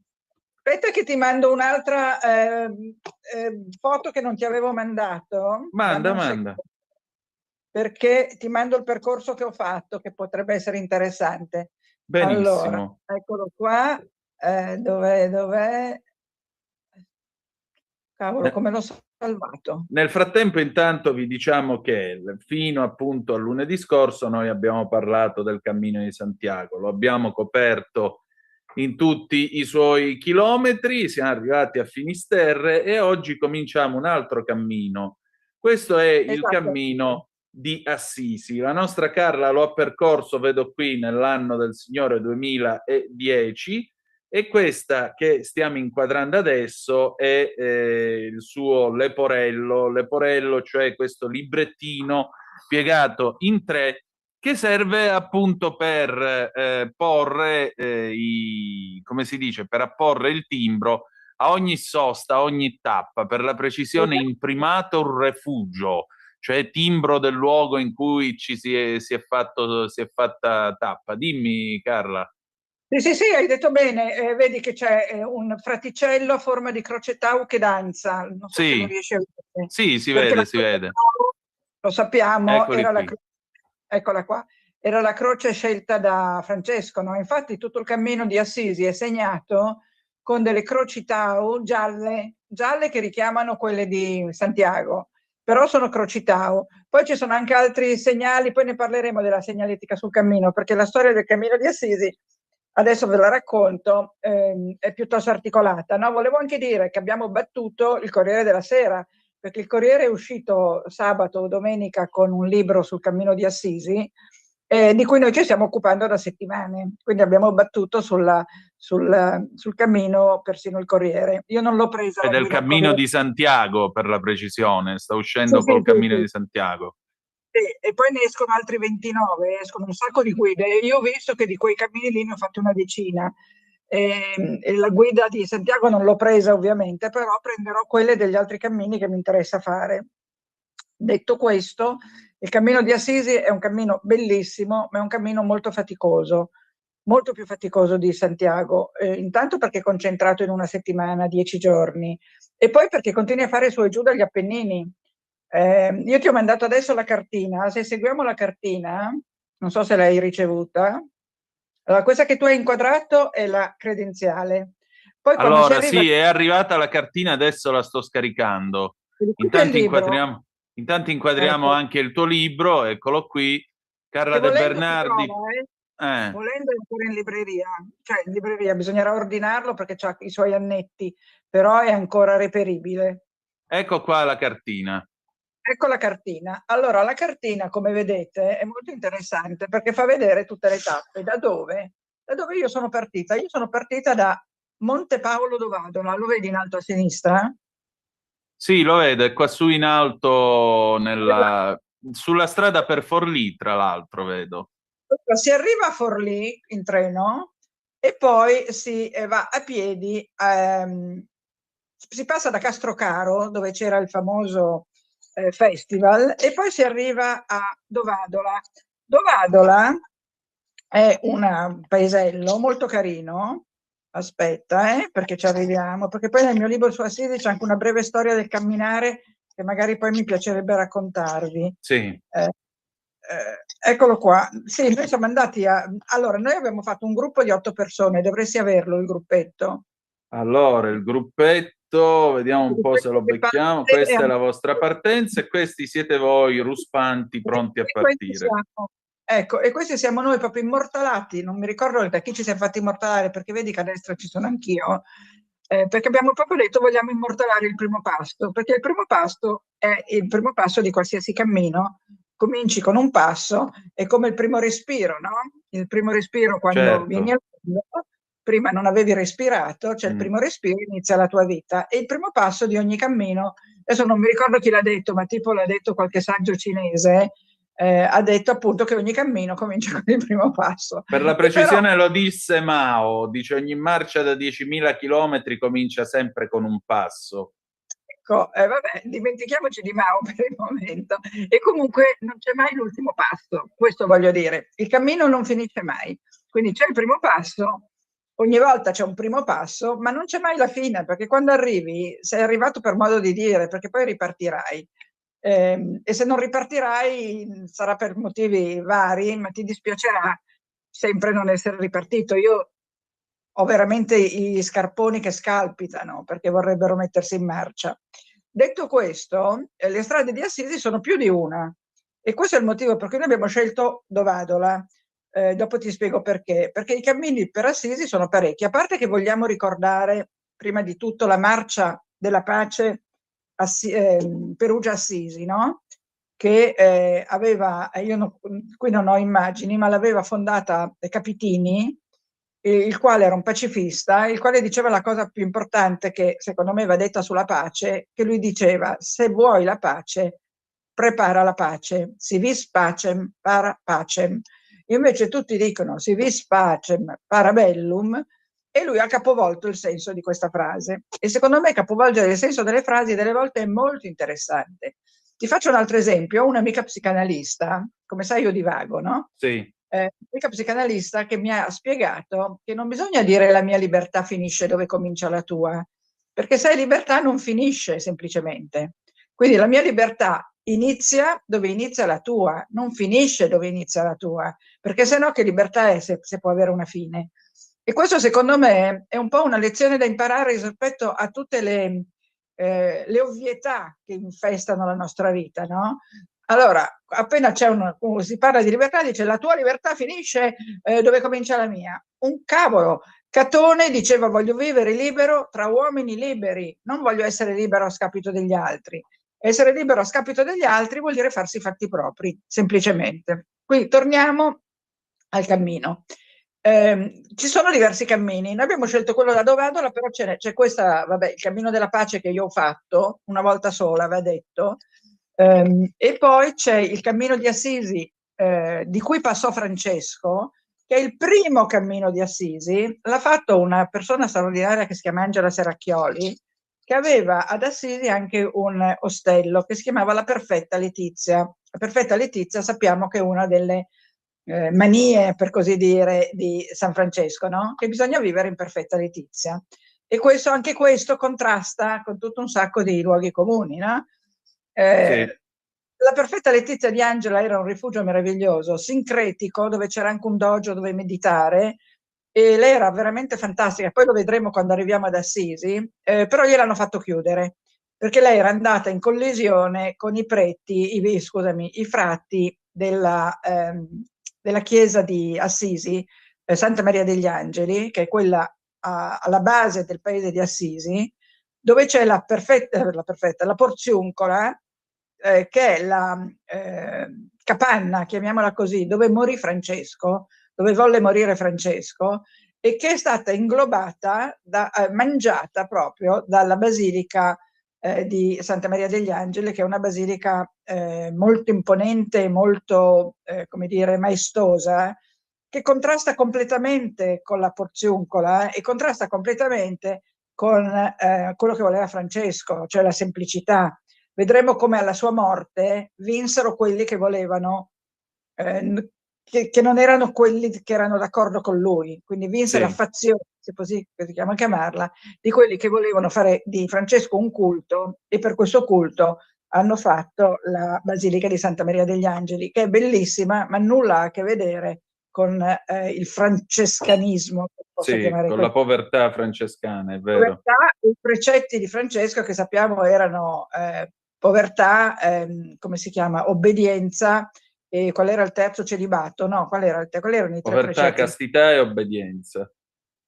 Aspetta che ti mando un'altra foto che non ti avevo mandato. Manda. Perché ti mando il percorso che ho fatto, che potrebbe essere interessante. Benissimo. Allora, eccolo qua. Dov'è? Cavolo, come l'ho salvato? Nel frattempo, intanto, vi diciamo che fino appunto al lunedì scorso noi abbiamo parlato del Cammino di Santiago, lo abbiamo coperto in tutti i suoi chilometri, siamo arrivati a Finisterre e oggi cominciamo un altro cammino. Questo è il cammino di Assisi. La nostra Carla lo ha percorso, vedo qui, nell'anno del Signore 2010 e questa che stiamo inquadrando adesso è il suo Leporello, cioè questo librettino piegato in 3 che serve appunto per porre come si dice, per apporre il timbro a ogni sosta, a ogni tappa, per la precisione imprimatur refugio, cioè timbro del luogo in cui si è fatta tappa. Dimmi, Carla. Sì, hai detto bene. Vedi che c'è un fraticello a forma di croce tau che danza. Non so se lo riesci a vedere. Sì, si vede. Lo sappiamo, Eccoli era qui. Eccola qua. Era la croce scelta da Francesco, no? Infatti tutto il cammino di Assisi è segnato con delle croci tau gialle che richiamano quelle di Santiago, però sono croci tau. Poi ci sono anche altri segnali, poi ne parleremo della segnaletica sul cammino, perché la storia del cammino di Assisi, adesso ve la racconto, è piuttosto articolata, no? Volevo anche dire che abbiamo battuto il Corriere della Sera, perché il Corriere è uscito sabato o domenica con un libro sul cammino di Assisi, di cui noi ci stiamo occupando da settimane, quindi abbiamo battuto sul cammino persino il Corriere. Io non l'ho presa. È del Cammino di Santiago, per la precisione, sta uscendo col Cammino di Santiago. E poi ne escono altri 29, escono un sacco di guide. Io ho visto che di quei cammini lì ne ho fatti una decina. E la guida di Santiago non l'ho presa ovviamente, però prenderò quelle degli altri cammini che mi interessa fare. Detto questo, il cammino di Assisi è un cammino bellissimo, ma è un cammino molto faticoso, molto più faticoso di Santiago, intanto perché è concentrato in una settimana, 10 giorni, e poi perché continui a fare su e giù dagli Appennini. Io ti ho mandato adesso la cartina, se seguiamo la cartina, non so se l'hai ricevuta. Allora, questa che tu hai inquadrato è la credenziale. Poi allora, sì, è arrivata la cartina, adesso la sto scaricando. Intanto inquadriamo anche il tuo libro, eccolo qui, Carla De Bernardi. Volendo è ancora in libreria, cioè in libreria bisognerà ordinarlo perché ha i suoi annetti, però è ancora reperibile. Ecco qua la cartina. Ecco la cartina. Allora, la cartina, come vedete, è molto interessante perché fa vedere tutte le tappe. Da dove io sono partita? Io sono partita da Monte Paolo d'Ovadola, lo vedi in alto a sinistra? Sì, lo vedo, è qua su in alto, sulla strada per Forlì, tra l'altro, vedo. Si arriva a Forlì in treno e poi si va a piedi, si passa da Castrocaro, dove c'era il famoso festival, e poi si arriva a Dovadola. Dovadola è un paesello molto carino. Aspetta, perché ci arriviamo, perché poi nel mio libro su Assisi c'è anche una breve storia del camminare che magari poi mi piacerebbe raccontarvi. Sì. Eccolo qua. Sì, noi siamo andati allora, noi abbiamo fatto un gruppo di 8 persone, dovresti averlo il gruppetto. Allora, il gruppetto, vediamo un po' se lo becchiamo. Questa è la vostra partenza e questi siete voi, ruspanti, pronti a partire. Ecco, e questi siamo noi proprio immortalati, non mi ricordo da chi ci siamo fatti immortalare, perché vedi che a destra ci sono anch'io, perché abbiamo proprio detto vogliamo immortalare il primo passo, perché il primo passo è il primo passo di qualsiasi cammino. Cominci con un passo, è come il primo respiro, no? Il primo respiro quando vieni al mondo, prima non avevi respirato, cioè il primo respiro inizia la tua vita, e il primo passo di ogni cammino, adesso non mi ricordo chi l'ha detto, ma tipo l'ha detto qualche saggio cinese, ha detto appunto che ogni cammino comincia con il primo passo. Per la precisione lo disse Mao, dice ogni marcia da 10.000 chilometri comincia sempre con un passo. Ecco, vabbè, dimentichiamoci di Mao per il momento. E comunque non c'è mai l'ultimo passo, questo voglio dire. Il cammino non finisce mai, quindi c'è il primo passo, ogni volta c'è un primo passo, ma non c'è mai la fine, perché quando arrivi, sei arrivato per modo di dire, perché poi ripartirai. E se non ripartirai sarà per motivi vari, ma ti dispiacerà sempre non essere ripartito. Io ho veramente gli scarponi che scalpitano perché vorrebbero mettersi in marcia. Detto questo, le strade di Assisi sono più di una, e questo è il motivo per cui noi abbiamo scelto Dovadola. Dopo ti spiego perché. Perché i cammini per Assisi sono parecchi, a parte che vogliamo ricordare prima di tutto la marcia della pace Perugia-Assisi, no? Che aveva, qui non ho immagini, ma l'aveva fondata Capitini, il quale era un pacifista, il quale diceva la cosa più importante che secondo me va detta sulla pace, che lui diceva: se vuoi la pace, prepara la pace, si vis pacem para pacem. Invece tutti dicono si vis pacem para bellum, e lui ha capovolto il senso di questa frase. E secondo me capovolgere il senso delle frasi delle volte è molto interessante. Ti faccio un altro esempio. Ho un'amica psicanalista, come sai io divago, no? Sì. Un'amica psicanalista che mi ha spiegato che non bisogna dire la mia libertà finisce dove comincia la tua, perché se hai libertà non finisce semplicemente. Quindi la mia libertà inizia dove inizia la tua, non finisce dove inizia la tua, perché sennò che libertà è se può avere una fine? E questo secondo me è un po' una lezione da imparare rispetto a tutte le ovvietà che infestano la nostra vita, no? Allora, appena si parla di libertà, dice la tua libertà finisce dove comincia la mia. Un cavolo! Catone diceva voglio vivere libero tra uomini liberi, non voglio essere libero a scapito degli altri. Essere libero a scapito degli altri vuol dire farsi i fatti propri, semplicemente. Quindi torniamo al cammino. Ci sono diversi cammini, noi abbiamo scelto quello da Dovadola, però c'è questa, vabbè, il cammino della pace che io ho fatto una volta sola, va detto, e poi c'è il cammino di Assisi, di cui passò Francesco, che è il primo cammino di Assisi. L'ha fatto una persona straordinaria che si chiama Angela Serracchioli, che aveva ad Assisi anche un ostello che si chiamava La Perfetta Letizia. La Perfetta Letizia sappiamo che è una delle manie, per così dire, di San Francesco, no? Che bisogna vivere in perfetta letizia. E anche questo contrasta con tutto un sacco di luoghi comuni, no? Sì. La Perfetta Letizia di Angela era un rifugio meraviglioso, sincretico, dove c'era anche un dojo dove meditare, e lei era veramente fantastica. Poi lo vedremo quando arriviamo ad Assisi, però gliel'hanno fatto chiudere, perché lei era andata in collisione con i i frati della chiesa di Assisi, Santa Maria degli Angeli, che è quella alla base del paese di Assisi, dove c'è la Porziuncola, che è la capanna, chiamiamola così, dove morì Francesco, dove volle morire Francesco, e che è stata inglobata, mangiata proprio dalla basilica di Santa Maria degli Angeli, che è una basilica molto imponente, molto, come dire, maestosa, che contrasta completamente con la Porziuncola e contrasta completamente con quello che voleva Francesco, cioè la semplicità. vedremo come alla sua morte vinsero quelli che volevano, che non erano quelli che erano d'accordo con lui, quindi vinse Sì. la fazione, se così si chiama chiamarla, di quelli che volevano fare di Francesco un culto, e per questo culto hanno fatto la Basilica di Santa Maria degli Angeli, che è bellissima, ma nulla ha a che vedere con il francescanismo, se posso Sì, chiamare con così. la povertà francescana, è vero. Povertà, i precetti di Francesco che sappiamo erano povertà, come si chiama, obbedienza, e qual era il terzo? Celibato, no, quali erano i tre Povertà, precetti? castità e obbedienza.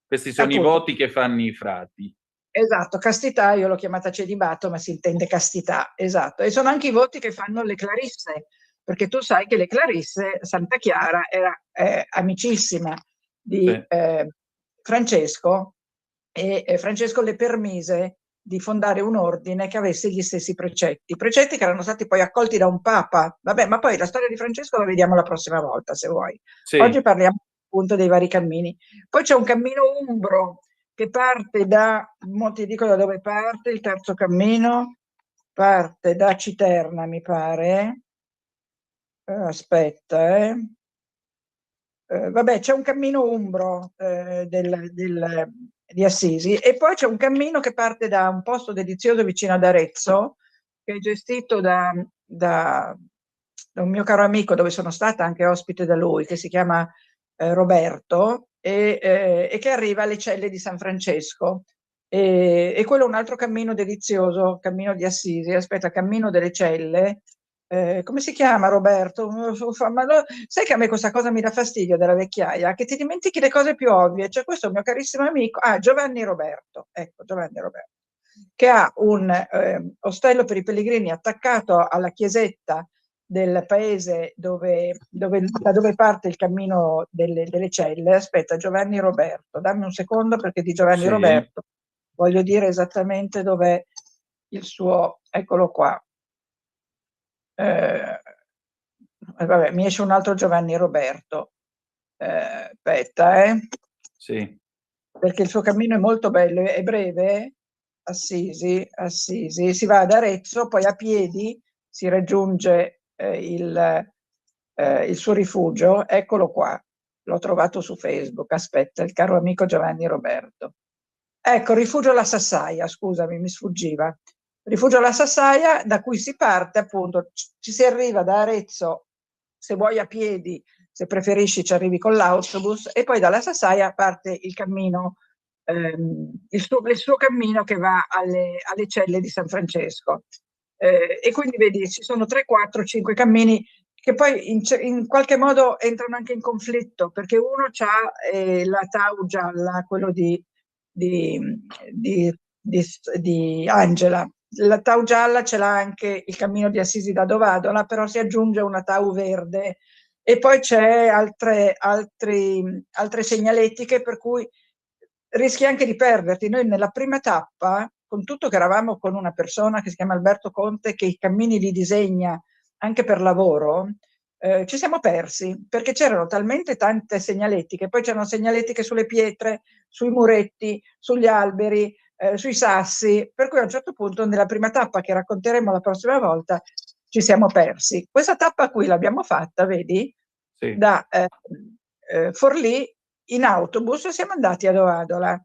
Questi sono Appunto. i voti che fanno i frati. Esatto, castità, io l'ho chiamata celibato, ma si intende castità, esatto. E sono anche i voti che fanno le clarisse, perché tu sai che le clarisse, Santa Chiara era amicissima di Sì. Francesco, e Francesco le permise di fondare un ordine che avesse gli stessi precetti che erano stati poi accolti da un papa. Vabbè, ma poi la storia di Francesco la vediamo la prossima volta, se vuoi. Sì. Oggi parliamo appunto dei vari cammini. Poi c'è un cammino umbro che parte mo ti dico da dove parte il terzo cammino, parte da Citerna, mi pare. Aspetta, vabbè, c'è un cammino umbro di Assisi, e poi c'è un cammino che parte da un posto delizioso vicino ad Arezzo, che è gestito da un mio caro amico, dove sono stata anche ospite da lui, che si chiama Roberto, e che arriva alle Celle di San Francesco. E quello è un altro cammino delizioso, cammino di Assisi. Aspetta, cammino delle Celle. Come si chiama, Roberto? Sai che a me questa cosa mi dà fastidio della vecchiaia, che ti dimentichi le cose più ovvie. C'è questo mio carissimo amico, Giovanni Roberto, ecco, Giovanni Roberto, che ha un ostello per i pellegrini attaccato alla chiesetta del paese da dove parte il cammino delle Celle. Aspetta, Giovanni Roberto, dammi un secondo, perché di Giovanni Sì. Roberto voglio dire esattamente dov'è il suo, eccolo qua. Vabbè, mi esce un altro Giovanni Roberto. Aspetta, Sì. perché il suo cammino è molto bello, è breve. Assisi, si va ad Arezzo, poi a piedi si raggiunge il suo rifugio. Eccolo qua, l'ho trovato su Facebook. Aspetta, il caro amico Giovanni Roberto. Ecco, Rifugio La Sassaia, scusami, mi sfuggiva. Rifugio La Sassaia, da cui si parte, appunto, ci si arriva da Arezzo, se vuoi a piedi, se preferisci ci arrivi con l'autobus, e poi dalla Sassaia parte il cammino, il suo cammino che va alle Celle di San Francesco. E quindi vedi, ci sono 3, 4, 5 cammini che poi in qualche modo entrano anche in conflitto, perché uno ha la Tau gialla, quello di Angela. La Tau gialla ce l'ha anche il cammino di Assisi da Dovadola, però si aggiunge una Tau verde, e poi c'è altre segnaletiche, per cui rischi anche di perderti. Noi nella prima tappa, con tutto che eravamo con una persona che si chiama Alberto Conte, che i cammini li disegna anche per lavoro, ci siamo persi, perché c'erano talmente tante segnaletiche, poi c'erano segnaletiche sulle pietre, sui muretti, sugli alberi, sui sassi, per cui a un certo punto nella prima tappa, che racconteremo la prossima volta, ci siamo persi. Questa tappa qui l'abbiamo fatta, vedi? Sì. Da Forlì in autobus siamo andati a Dovadola.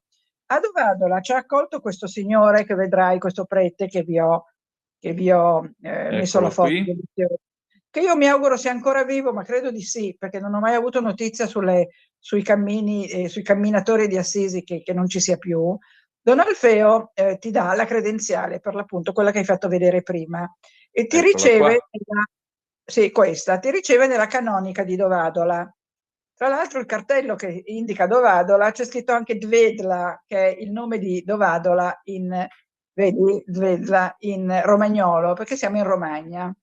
A Dovadola ci ha accolto questo signore che vedrai, questo prete che vi ho messo la foto, che io mi auguro sia ancora vivo, ma credo di sì, perché non ho mai avuto notizia sui cammini, sui camminatori di Assisi, che non ci sia più. Don Alfeo ti dà la credenziale, per l'appunto quella che hai fatto vedere prima, e ti riceve ti riceve nella canonica di Dovadola. Tra l'altro il cartello che indica Dovadola c'è scritto anche Dvedla, che è il nome di Dovadola Dvedla in romagnolo, perché siamo in Romagna.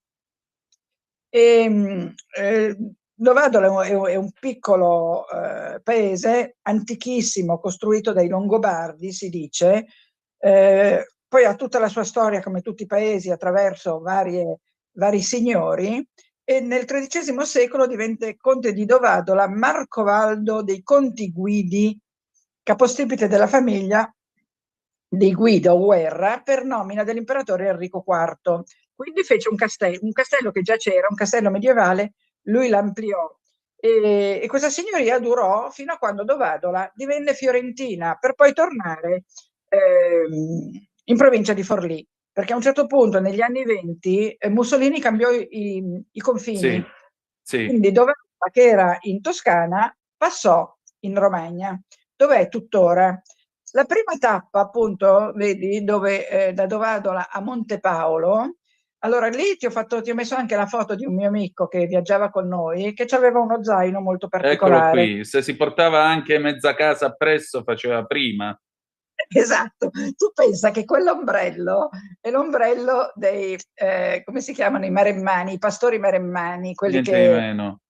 Dovadola è un piccolo paese antichissimo, costruito dai Longobardi, si dice, poi ha tutta la sua storia, come tutti i paesi, attraverso vari signori, e nel XIII secolo diventa conte di Dovadola Marcovaldo dei Conti Guidi, capostipite della famiglia di Guido Guerra, per nomina dell'imperatore Enrico IV. Quindi fece un castello che già c'era, un castello medievale, lui l'ampliò. E questa signoria durò fino a quando Dovadola divenne fiorentina, per poi tornare in provincia di Forlì, perché a un certo punto, negli anni 20, Mussolini cambiò i confini. Sì, sì. Quindi Dovadola, che era in Toscana, passò in Romagna, dove è tuttora. La prima tappa, appunto, vedi, dove da Dovadola a Montepaolo. Allora lì ti ho messo anche la foto di un mio amico che viaggiava con noi, che aveva uno zaino molto Eccolo particolare. qui, se si portava anche mezza casa appresso faceva prima. Esatto, tu pensa che quell'ombrello è l'ombrello dei, come si chiamano, i maremmani, i pastori maremmani, quelli Niente di meno.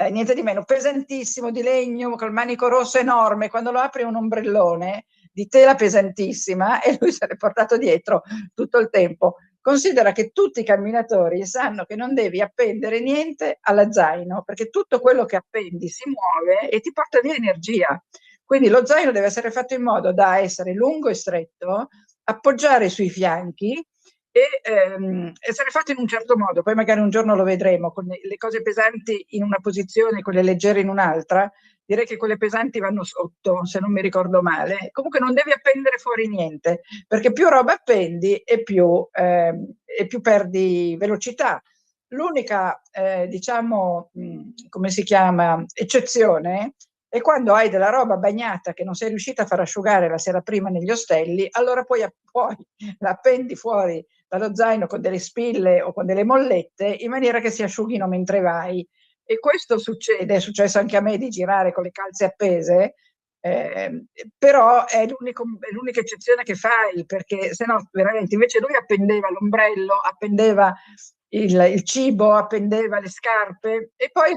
Niente di meno, pesantissimo, di legno, col manico rosso enorme, quando lo apri è un ombrellone di tela pesantissima e lui se l'è portato dietro tutto il tempo. Considera che tutti i camminatori sanno che non devi appendere niente alla zaino, perché tutto quello che appendi si muove e ti porta via energia. Quindi lo zaino deve essere fatto in modo da essere lungo e stretto, appoggiare sui fianchi e essere fatto in un certo modo. Poi magari un giorno lo vedremo, con le cose pesanti in una posizione, quelle leggere in un'altra. Direi che quelle pesanti vanno sotto, se non mi ricordo male. Comunque non devi appendere fuori niente, perché più roba appendi e più perdi velocità. L'unica, diciamo, come si chiama, eccezione è quando hai della roba bagnata che non sei riuscita a far asciugare la sera prima negli ostelli, allora poi la appendi fuori dallo zaino con delle spille o con delle mollette in maniera che si asciughino mentre vai. E questo succede, è successo anche a me di girare con le calze appese, però è l'unica eccezione che fai, perché se no veramente invece lui appendeva l'ombrello, appendeva il cibo, appendeva le scarpe e poi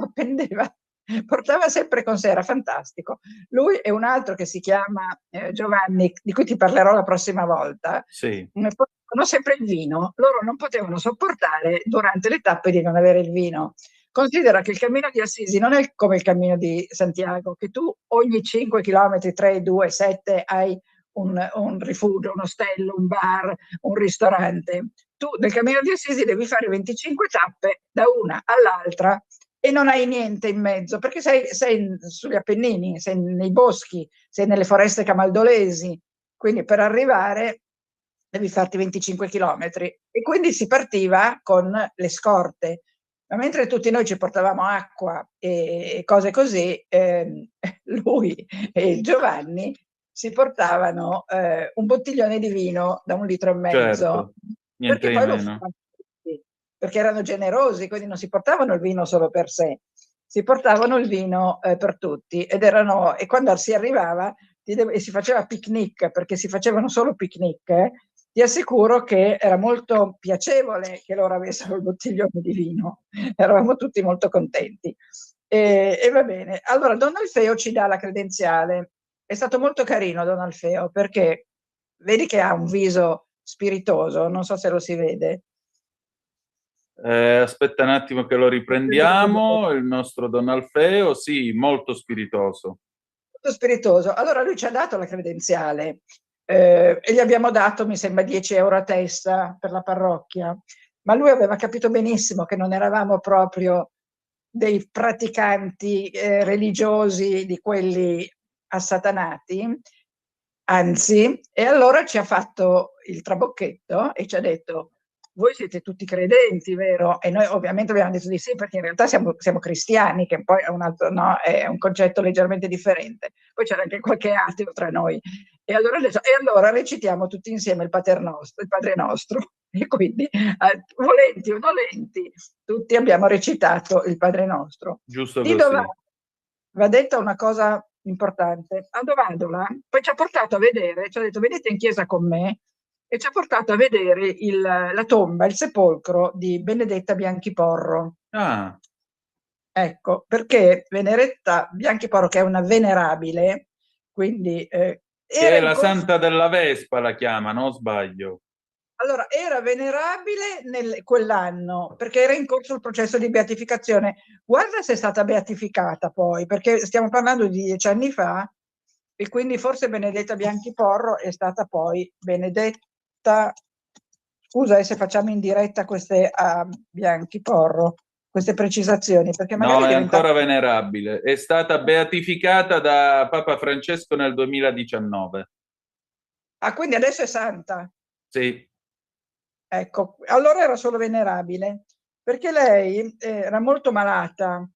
portava sempre con sé, era fantastico. Lui e un altro che si chiama Giovanni, di cui ti parlerò la prossima volta, sì. portavano sempre il vino. Loro non potevano sopportare durante le tappe di non avere il vino. Considera che il cammino di Assisi non è come il cammino di Santiago, che tu ogni 5 km, 3, 2, 7 hai un rifugio, un ostello, un bar, un ristorante. Tu nel cammino di Assisi devi fare 25 tappe da una all'altra e non hai niente in mezzo, perché sei sugli Appennini, sei nei boschi, sei nelle foreste camaldolesi, quindi per arrivare devi farti 25 chilometri. E quindi si partiva con le scorte. Ma mentre tutti noi ci portavamo acqua e cose così, lui e il Giovanni si portavano un bottiglione di vino da 1,5 litri. Certo, niente perché di poi meno. perché erano generosi, quindi non si portavano il vino solo per sé, si portavano il vino per tutti e quando si arrivava e si faceva picnic, perché si facevano solo picnic, ti assicuro che era molto piacevole che loro avessero il bottiglione di vino, eravamo tutti molto contenti. E va bene, allora Don Alfeo ci dà la credenziale, è stato molto carino Don Alfeo, perché vedi che ha un viso spiritoso, non so se lo si vede. Aspetta un attimo che lo riprendiamo, il nostro Don Alfeo, sì, molto spiritoso. Molto spiritoso. Allora lui ci ha dato la credenziale e gli abbiamo dato, mi sembra, 10 euro a testa per la parrocchia, ma lui aveva capito benissimo che non eravamo proprio dei praticanti religiosi, di quelli assatanati, anzi, e allora ci ha fatto il trabocchetto e ci ha detto: voi siete tutti credenti, vero? E noi ovviamente abbiamo detto di sì, perché in realtà siamo cristiani, che poi è un altro, no? È un concetto leggermente differente. Poi c'era anche qualche ateo tra noi. E allora recitiamo tutti insieme il Padre Nostro. E quindi, volenti o nolenti, tutti abbiamo recitato il Padre Nostro. Giusto Di così. Dovadola va detta una cosa importante. A Dovadola poi ci ha portato a vedere, ci ha detto: venite in chiesa con me, e ci ha portato a vedere la tomba, il sepolcro di Benedetta Bianchiporro. Ah. Ecco, perché Benedetta Bianchiporro, che è una venerabile, quindi che è la santa della Vespa, la chiamano, o sbaglio? Allora, era venerabile quell'anno, perché era in corso il processo di beatificazione. Guarda se è stata beatificata poi, perché stiamo parlando di 10 anni fa, e quindi forse Benedetta Bianchiporro è stata poi Benedetta Scusa se facciamo in diretta queste a Bianchi Porro, queste precisazioni, perché magari No, è diventa... ancora venerabile. È stata beatificata da Papa Francesco nel 2019. Ah, quindi adesso è santa. Sì. Ecco, allora era solo venerabile, perché lei era molto malata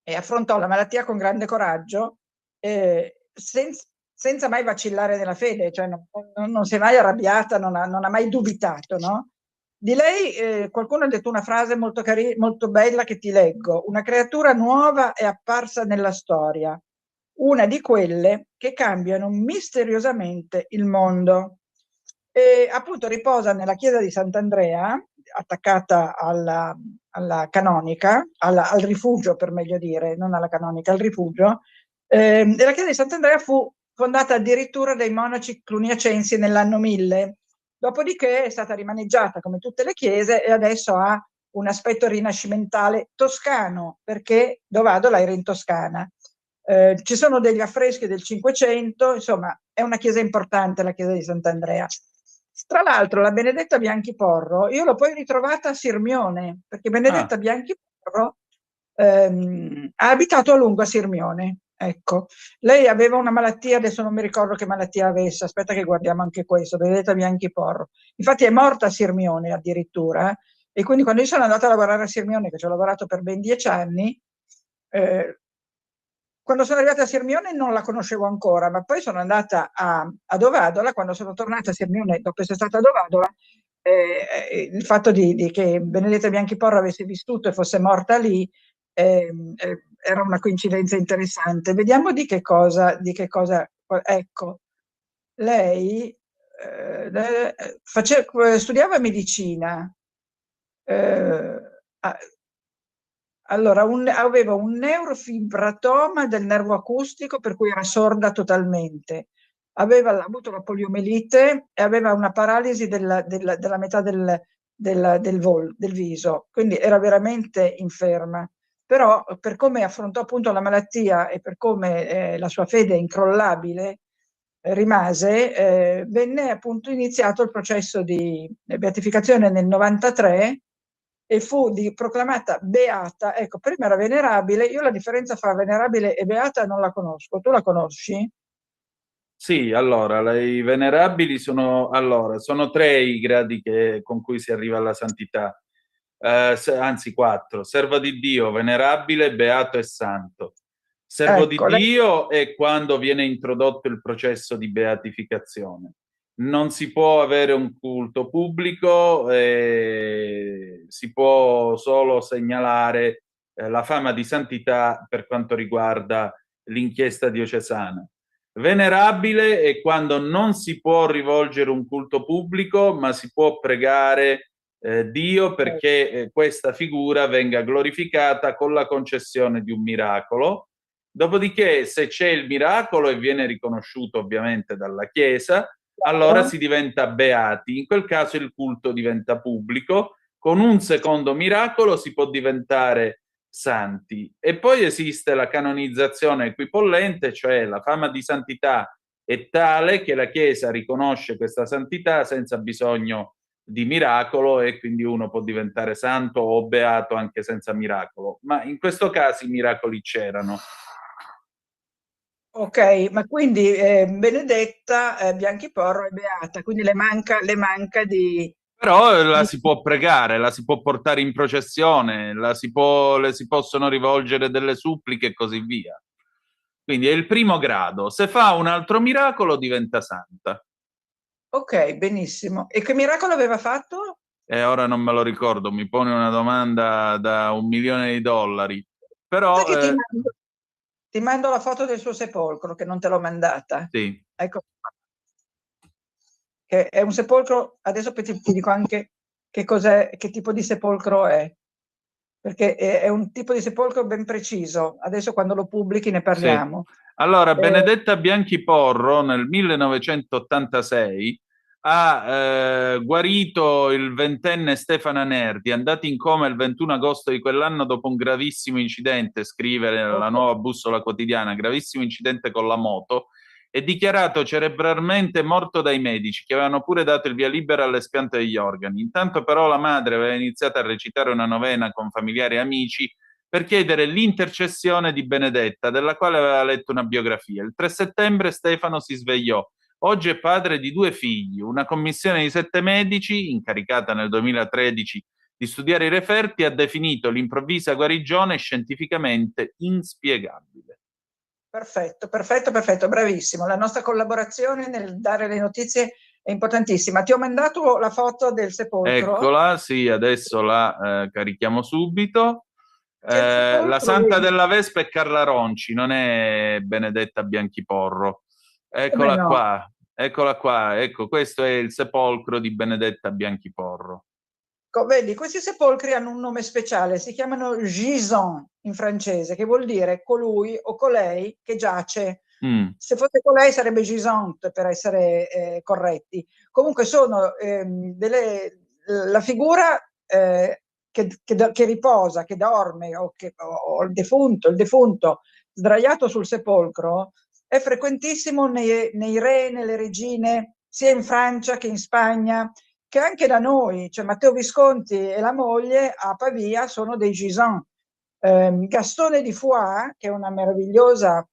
e affrontò la malattia con grande coraggio, senza mai vacillare nella fede, cioè non si è mai arrabbiata, non ha mai dubitato, no? Di lei qualcuno ha detto una frase molto molto bella che ti leggo: una creatura nuova è apparsa nella storia, una di quelle che cambiano misteriosamente il mondo. E appunto riposa nella chiesa di Sant'Andrea, attaccata alla canonica, al rifugio per meglio dire, non alla canonica, al rifugio. E la chiesa di Sant'Andrea fu fondata addirittura dai monaci cluniacensi nell'anno 1000, dopodiché è stata rimaneggiata come tutte le chiese e adesso ha un aspetto rinascimentale toscano, perché Dovadola era in Toscana. Ci sono degli affreschi del Cinquecento, insomma è una chiesa importante la chiesa di Sant'Andrea. Tra l'altro la Benedetta Bianchi Porro, io l'ho poi ritrovata a Sirmione, perché Benedetta Bianchi Porro ha abitato a lungo a Sirmione. Ecco, lei aveva una malattia, adesso non mi ricordo che malattia avesse, aspetta che guardiamo anche questo, Benedetta Bianchi Porro. Infatti è morta a Sirmione addirittura, e quindi quando io sono andata a lavorare a Sirmione, che ci ho lavorato per ben 10 anni, quando sono arrivata a Sirmione non la conoscevo ancora, ma poi sono andata a Dovadola, quando sono tornata a Sirmione dopo essere stata a Dovadola, il fatto che Benedetta Bianchi Porro avesse vissuto e fosse morta lì era una coincidenza interessante. Vediamo di che cosa, ecco, lei studiava medicina, allora, aveva un neurofibratoma del nervo acustico per cui era sorda totalmente, aveva avuto la poliomelite e aveva una paralisi della metà del viso, quindi era veramente inferma. Però per come affrontò appunto la malattia e per come la sua fede incrollabile rimase, venne appunto iniziato il processo di beatificazione nel 93 e fu proclamata beata. Ecco, prima era venerabile, io la differenza fra venerabile e beata non la conosco, tu la conosci? Sì, allora, i venerabili sono 3 i gradi con cui si arriva alla santità, anzi 4: servo di Dio, venerabile, beato e santo. Servo di Dio è quando viene introdotto il processo di beatificazione. Non si può avere un culto pubblico, si può solo segnalare la fama di santità per quanto riguarda l'inchiesta diocesana. Venerabile è quando non si può rivolgere un culto pubblico, ma si può pregare Dio perché questa figura venga glorificata con la concessione di un miracolo. Dopodiché, se c'è il miracolo e viene riconosciuto ovviamente dalla Chiesa, allora si diventa beati. In quel caso il culto diventa pubblico. Con un secondo miracolo si può diventare santi. E poi esiste la canonizzazione equipollente, cioè la fama di santità è tale che la Chiesa riconosce questa santità senza bisogno di miracolo e quindi uno può diventare santo o beato anche senza miracolo. Ma in questo caso i miracoli c'erano. Ok, ma quindi Benedetta Bianchi Porro è beata, quindi le manca di... Però la si può pregare, la si può portare in processione, le si possono rivolgere delle suppliche e così via. Quindi è il primo grado. Se fa un altro miracolo diventa santa. Ok, benissimo. E che miracolo aveva fatto? Ora non me lo ricordo, mi pone una domanda da $1.000.000. Però... Ti mando la foto del suo sepolcro, che non te l'ho mandata. Sì. Ecco. Che è un sepolcro, adesso ti dico anche che cos'è, che tipo di sepolcro è, perché è un tipo di sepolcro ben preciso. Adesso quando lo pubblichi ne parliamo. Sì. Allora, Benedetta Bianchi Porro nel 1986 ha guarito il 20enne Stefano Nerdi, andato in coma il 21 agosto di quell'anno dopo un gravissimo incidente, scrive la Nuova Bussola Quotidiana, gravissimo incidente con la moto, è dichiarato cerebralmente morto dai medici, che avevano pure dato il via libera all'espianto degli organi. Intanto però la madre aveva iniziato a recitare una novena con familiari e amici per chiedere l'intercessione di Benedetta, della quale aveva letto una biografia. Il 3 settembre Stefano si svegliò. Oggi è padre di 2 figli. Una commissione di 7 medici, incaricata nel 2013 di studiare i referti, ha definito l'improvvisa guarigione scientificamente inspiegabile. Perfetto, perfetto, perfetto, bravissimo. La nostra collaborazione nel dare le notizie è importantissima. Ti ho mandato la foto del sepolcro. Eccola, sì, adesso la carichiamo subito. La Santa della Vespa è Carla Ronci, non è Benedetta Bianchiporro. Eccola no? qua, eccola qua. Ecco, questo è il sepolcro di Benedetta Bianchiporro. Vedi, questi sepolcri hanno un nome speciale, si chiamano gisant in francese, che vuol dire colui o colei che giace. Se fosse colei sarebbe gisante, per essere corretti. Comunque sono la figura che riposa, che dorme, o il defunto sdraiato sul sepolcro, è frequentissimo nei re, nelle regine, sia in Francia che in Spagna, che anche da noi. Cioè Matteo Visconti e la moglie a Pavia sono dei gisants. Gastone di Foix, che è una meravigliosa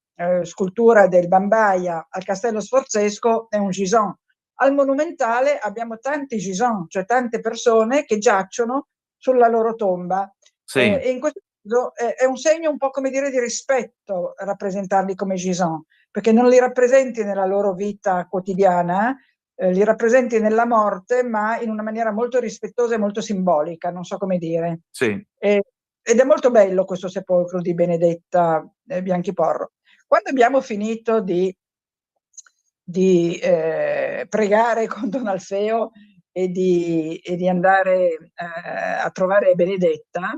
scultura del Bambaia al Castello Sforzesco, è un gisant. Al Monumentale abbiamo tanti gisants, cioè tante persone che giacciono sulla loro tomba. Sì. E in questo caso è un segno un po', come dire, di rispetto rappresentarli come gisant, perché non li rappresenti nella loro vita quotidiana, li rappresenti nella morte, ma in una maniera molto rispettosa e molto simbolica, non so come dire. Sì. Ed è molto bello questo sepolcro di Benedetta Bianchiporro. Quando abbiamo finito di pregare con Don Alfeo e di andare a trovare Benedetta,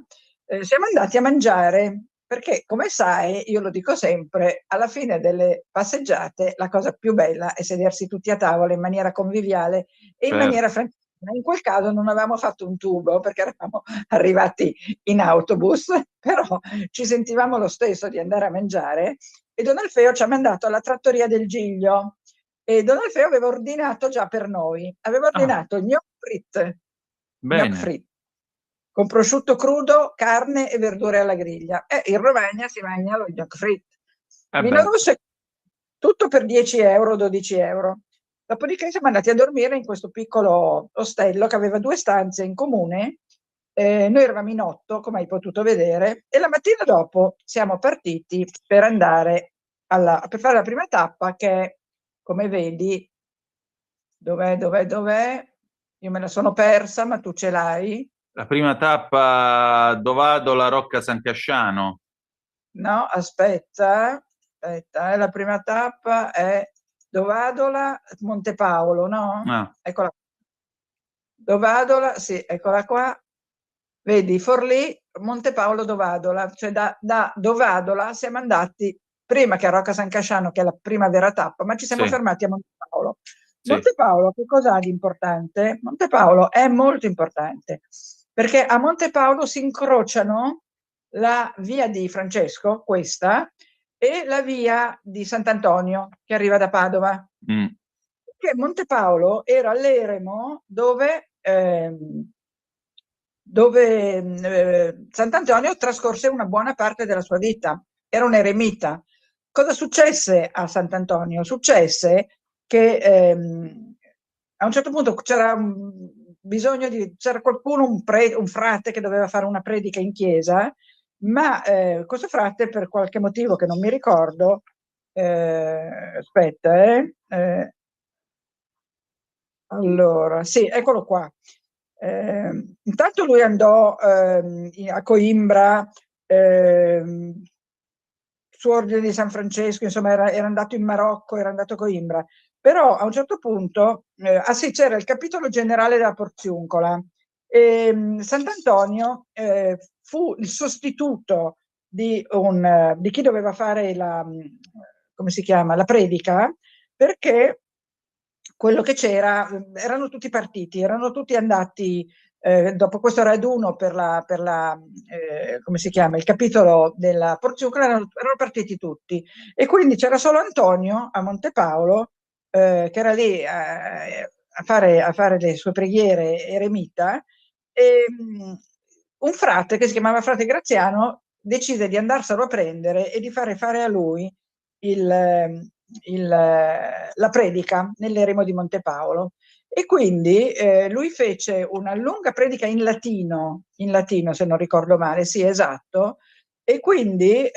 siamo andati a mangiare, perché come sai, io lo dico sempre, alla fine delle passeggiate la cosa più bella è sedersi tutti a tavola in maniera conviviale e in maniera francese. In quel caso non avevamo fatto un tubo perché eravamo arrivati in autobus, però ci sentivamo lo stesso di andare a mangiare, e Don Alfeo ci ha mandato alla trattoria del Giglio, e Don Alfeo aveva ordinato già per noi, aveva ordinato gnocchi fritti, con prosciutto crudo, carne e verdure alla griglia. In Romagna si mangia lo gnocchi fritti. Vino rosso, tutto per 10 euro, 12 euro. Dopodiché siamo andati a dormire in questo piccolo ostello che aveva 2 stanze in comune. Noi eravamo in 8, come hai potuto vedere, e la mattina dopo siamo partiti per andare per fare la prima tappa, che è, come vedi, dov'è? Io me la sono persa, ma tu ce l'hai? La prima tappa Dovadola, Rocca San Casciano. No, aspetta, la prima tappa è Dovadola, Montepaolo, no? Ah. Eccola. Dovadola, sì, eccola qua. Vedi, Forlì, Montepaolo, Dovadola. Cioè da Dovadola siamo andati prima che a Rocca San Casciano, che è la prima vera tappa, ma ci siamo fermati a Montepaolo. Sì. Montepaolo, che cosa ha di importante? Montepaolo è molto importante, perché a Montepaolo si incrociano la via di Francesco, questa, e la via di Sant'Antonio, che arriva da Padova. Perché Montepaolo era l'eremo dove Sant'Antonio trascorse una buona parte della sua vita. Era un eremita. Cosa successe a Sant'Antonio? Successe che a un certo punto c'era qualcuno, un frate che doveva fare una predica in chiesa, ma questo frate, per qualche motivo che non mi ricordo, allora, sì, eccolo qua. Intanto lui andò a Coimbra, su ordine di San Francesco, insomma era andato in Marocco, era andato a Coimbra, però a un certo punto, sì, c'era il capitolo generale della Porziuncola, e Sant'Antonio fu il sostituto di chi doveva fare la predica, perché quello che c'era, erano tutti partiti, erano tutti andati dopo questo raduno per come si chiama, il capitolo della Porziuncula, erano partiti tutti. E quindi c'era solo Antonio a Montepaolo, che era lì a fare le sue preghiere eremita, e un frate che si chiamava frate Graziano decise di andarselo a prendere e di fare a lui la predica nell'eremo di Montepaolo. E quindi lui fece una lunga predica in latino se non ricordo male, sì, esatto, e quindi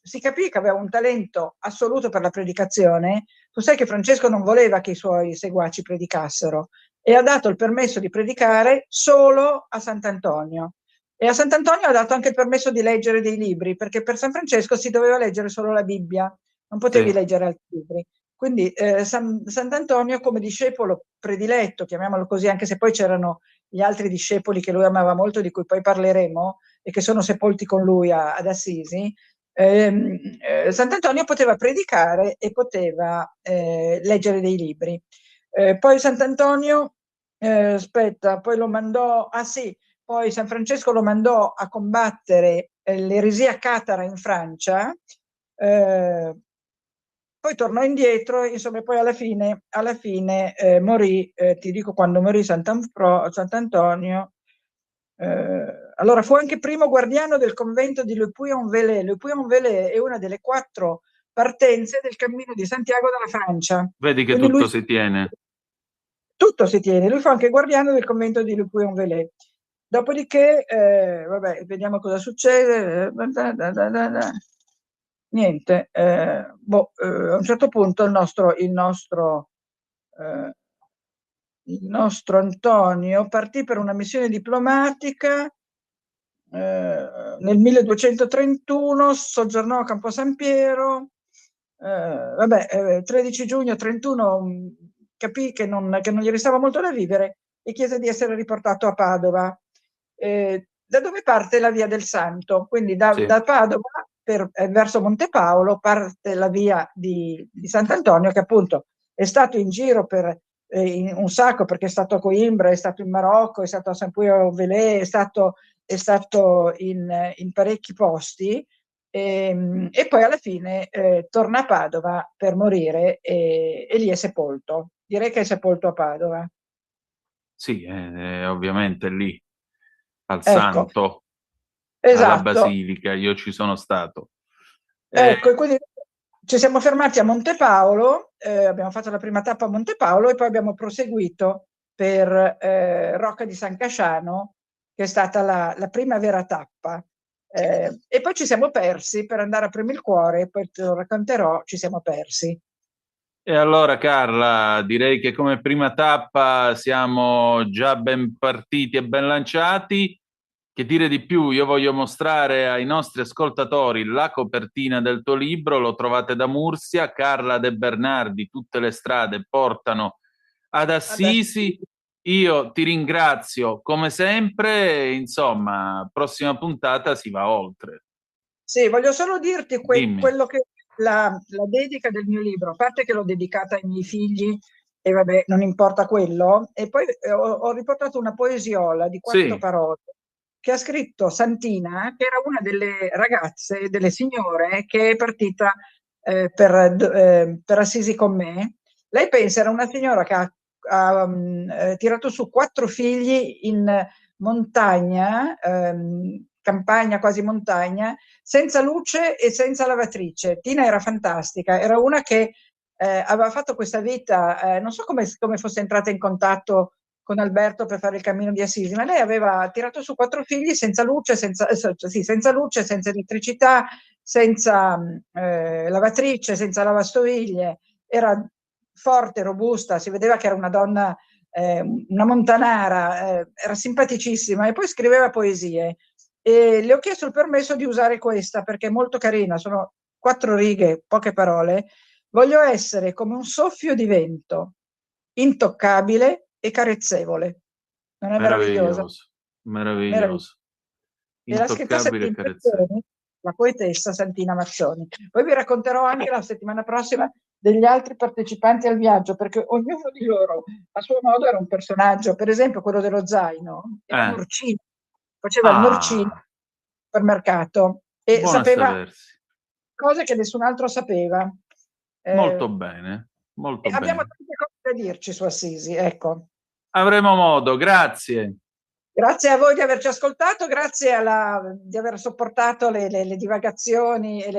si capì che aveva un talento assoluto per la predicazione. Tu sai che Francesco non voleva che i suoi seguaci predicassero e ha dato il permesso di predicare solo a Sant'Antonio. E a Sant'Antonio ha dato anche il permesso di leggere dei libri, perché per San Francesco si doveva leggere solo la Bibbia, non potevi leggere altri libri. Quindi Sant'Antonio come discepolo prediletto, chiamiamolo così, anche se poi c'erano gli altri discepoli che lui amava molto, di cui poi parleremo, e che sono sepolti con lui ad Assisi, Sant'Antonio poteva predicare e poteva leggere dei libri. Poi Sant'Antonio, poi lo mandò, poi San Francesco lo mandò a combattere l'eresia catara in Francia, poi tornò indietro, insomma, poi alla fine morì, ti dico quando morì Sant'Antonio. Allora fu anche primo guardiano del convento di Le Puy-en-Velay. Le Puy-en-Velay è una delle 4 partenze del cammino di Santiago dalla Francia. Vedi che Quindi tutto si tiene. Tutto si tiene. Lui fu anche guardiano del convento di Le Puy-en-Velay. Dopodiché, vabbè, vediamo cosa succede. Niente, a un certo punto il nostro Antonio partì per una missione diplomatica nel 1231, soggiornò a Campo San Piero, 13 giugno 31 capì che non gli restava molto da vivere e chiese di essere riportato a Padova, da dove parte la via del Santo, quindi da Padova verso Montepaolo parte la via di Sant'Antonio, che appunto è stato in giro per un sacco, perché è stato a Coimbra, è stato in Marocco, è stato a San Puyo-Velay, è stato in parecchi posti, e poi alla fine torna a Padova per morire e lì è sepolto. Direi che è sepolto a Padova. Sì, ovviamente lì, al Ecco. Santo, Esatto. alla Basilica, io ci sono stato. Ecco, e quindi ci siamo fermati a Montepaolo, abbiamo fatto la prima tappa a Montepaolo e poi abbiamo proseguito per Rocca di San Casciano, che è stata la prima vera tappa. E poi ci siamo persi per andare a Premilcuore, poi te lo racconterò, ci siamo persi. E allora Carla, direi che come prima tappa siamo già ben partiti e ben lanciati. Che dire di più? Io voglio mostrare ai nostri ascoltatori la copertina del tuo libro, lo trovate da Mursia, Carla De Bernardi, tutte le strade portano ad Assisi. Io ti ringrazio come sempre, insomma, prossima puntata si va oltre. Sì, voglio solo dirti quello che la dedica del mio libro, a parte che l'ho dedicata ai miei figli e vabbè, non importa quello, e poi ho riportato una poesiola di 4 parole che ha scritto Santina, che era una delle ragazze, delle signore che è partita per Assisi con me. Lei pensa, era una signora che ha tirato su 4 figli in montagna, campagna, quasi montagna, senza luce e senza lavatrice. Tina era fantastica, era una che aveva fatto questa vita, non so come fosse entrata in contatto con Alberto per fare il cammino di Assisi, ma lei aveva tirato su 4 figli senza luce, senza elettricità, senza lavatrice, senza lavastoviglie. Era forte, robusta, si vedeva che era una donna, una montanara, era simpaticissima e poi scriveva poesie. E le ho chiesto il permesso di usare questa perché è molto carina, sono 4 righe, poche parole. Voglio essere come un soffio di vento, intoccabile e carezzevole. Non è meravigliosa? Meraviglioso. E l'ha scritta la poetessa Santina Mazzoni. Poi vi racconterò anche la settimana prossima degli altri partecipanti al viaggio, perché ognuno di loro a suo modo era un personaggio. Per esempio quello dello zaino era Norcino, faceva il Norcino al supermercato e buono a sapeva sapersi. cose che nessun altro sapeva. Molto bene, molto Abbiamo bene. tante cose da dirci su Assisi, ecco. Avremo modo, grazie. Grazie a voi di averci ascoltato, grazie di aver sopportato le divagazioni e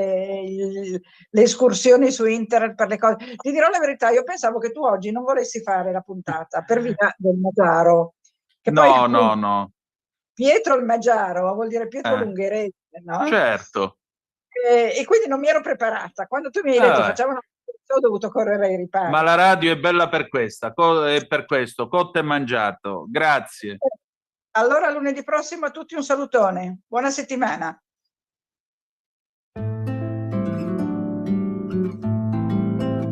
le escursioni su internet per le cose. Ti dirò la verità, io pensavo che tu oggi non volessi fare la puntata per via del Magiaro. Che poi, appunto, No. Pietro il Magiaro vuol dire Pietro l'Ungherese, no? Certo. E quindi non mi ero preparata. Quando tu mi hai detto facciamo una puntata, ho dovuto correre ai ripari. Ma la radio è bella per questa, è per questo, cotto e mangiato. Grazie. Allora lunedì prossimo a tutti un salutone. Buona settimana.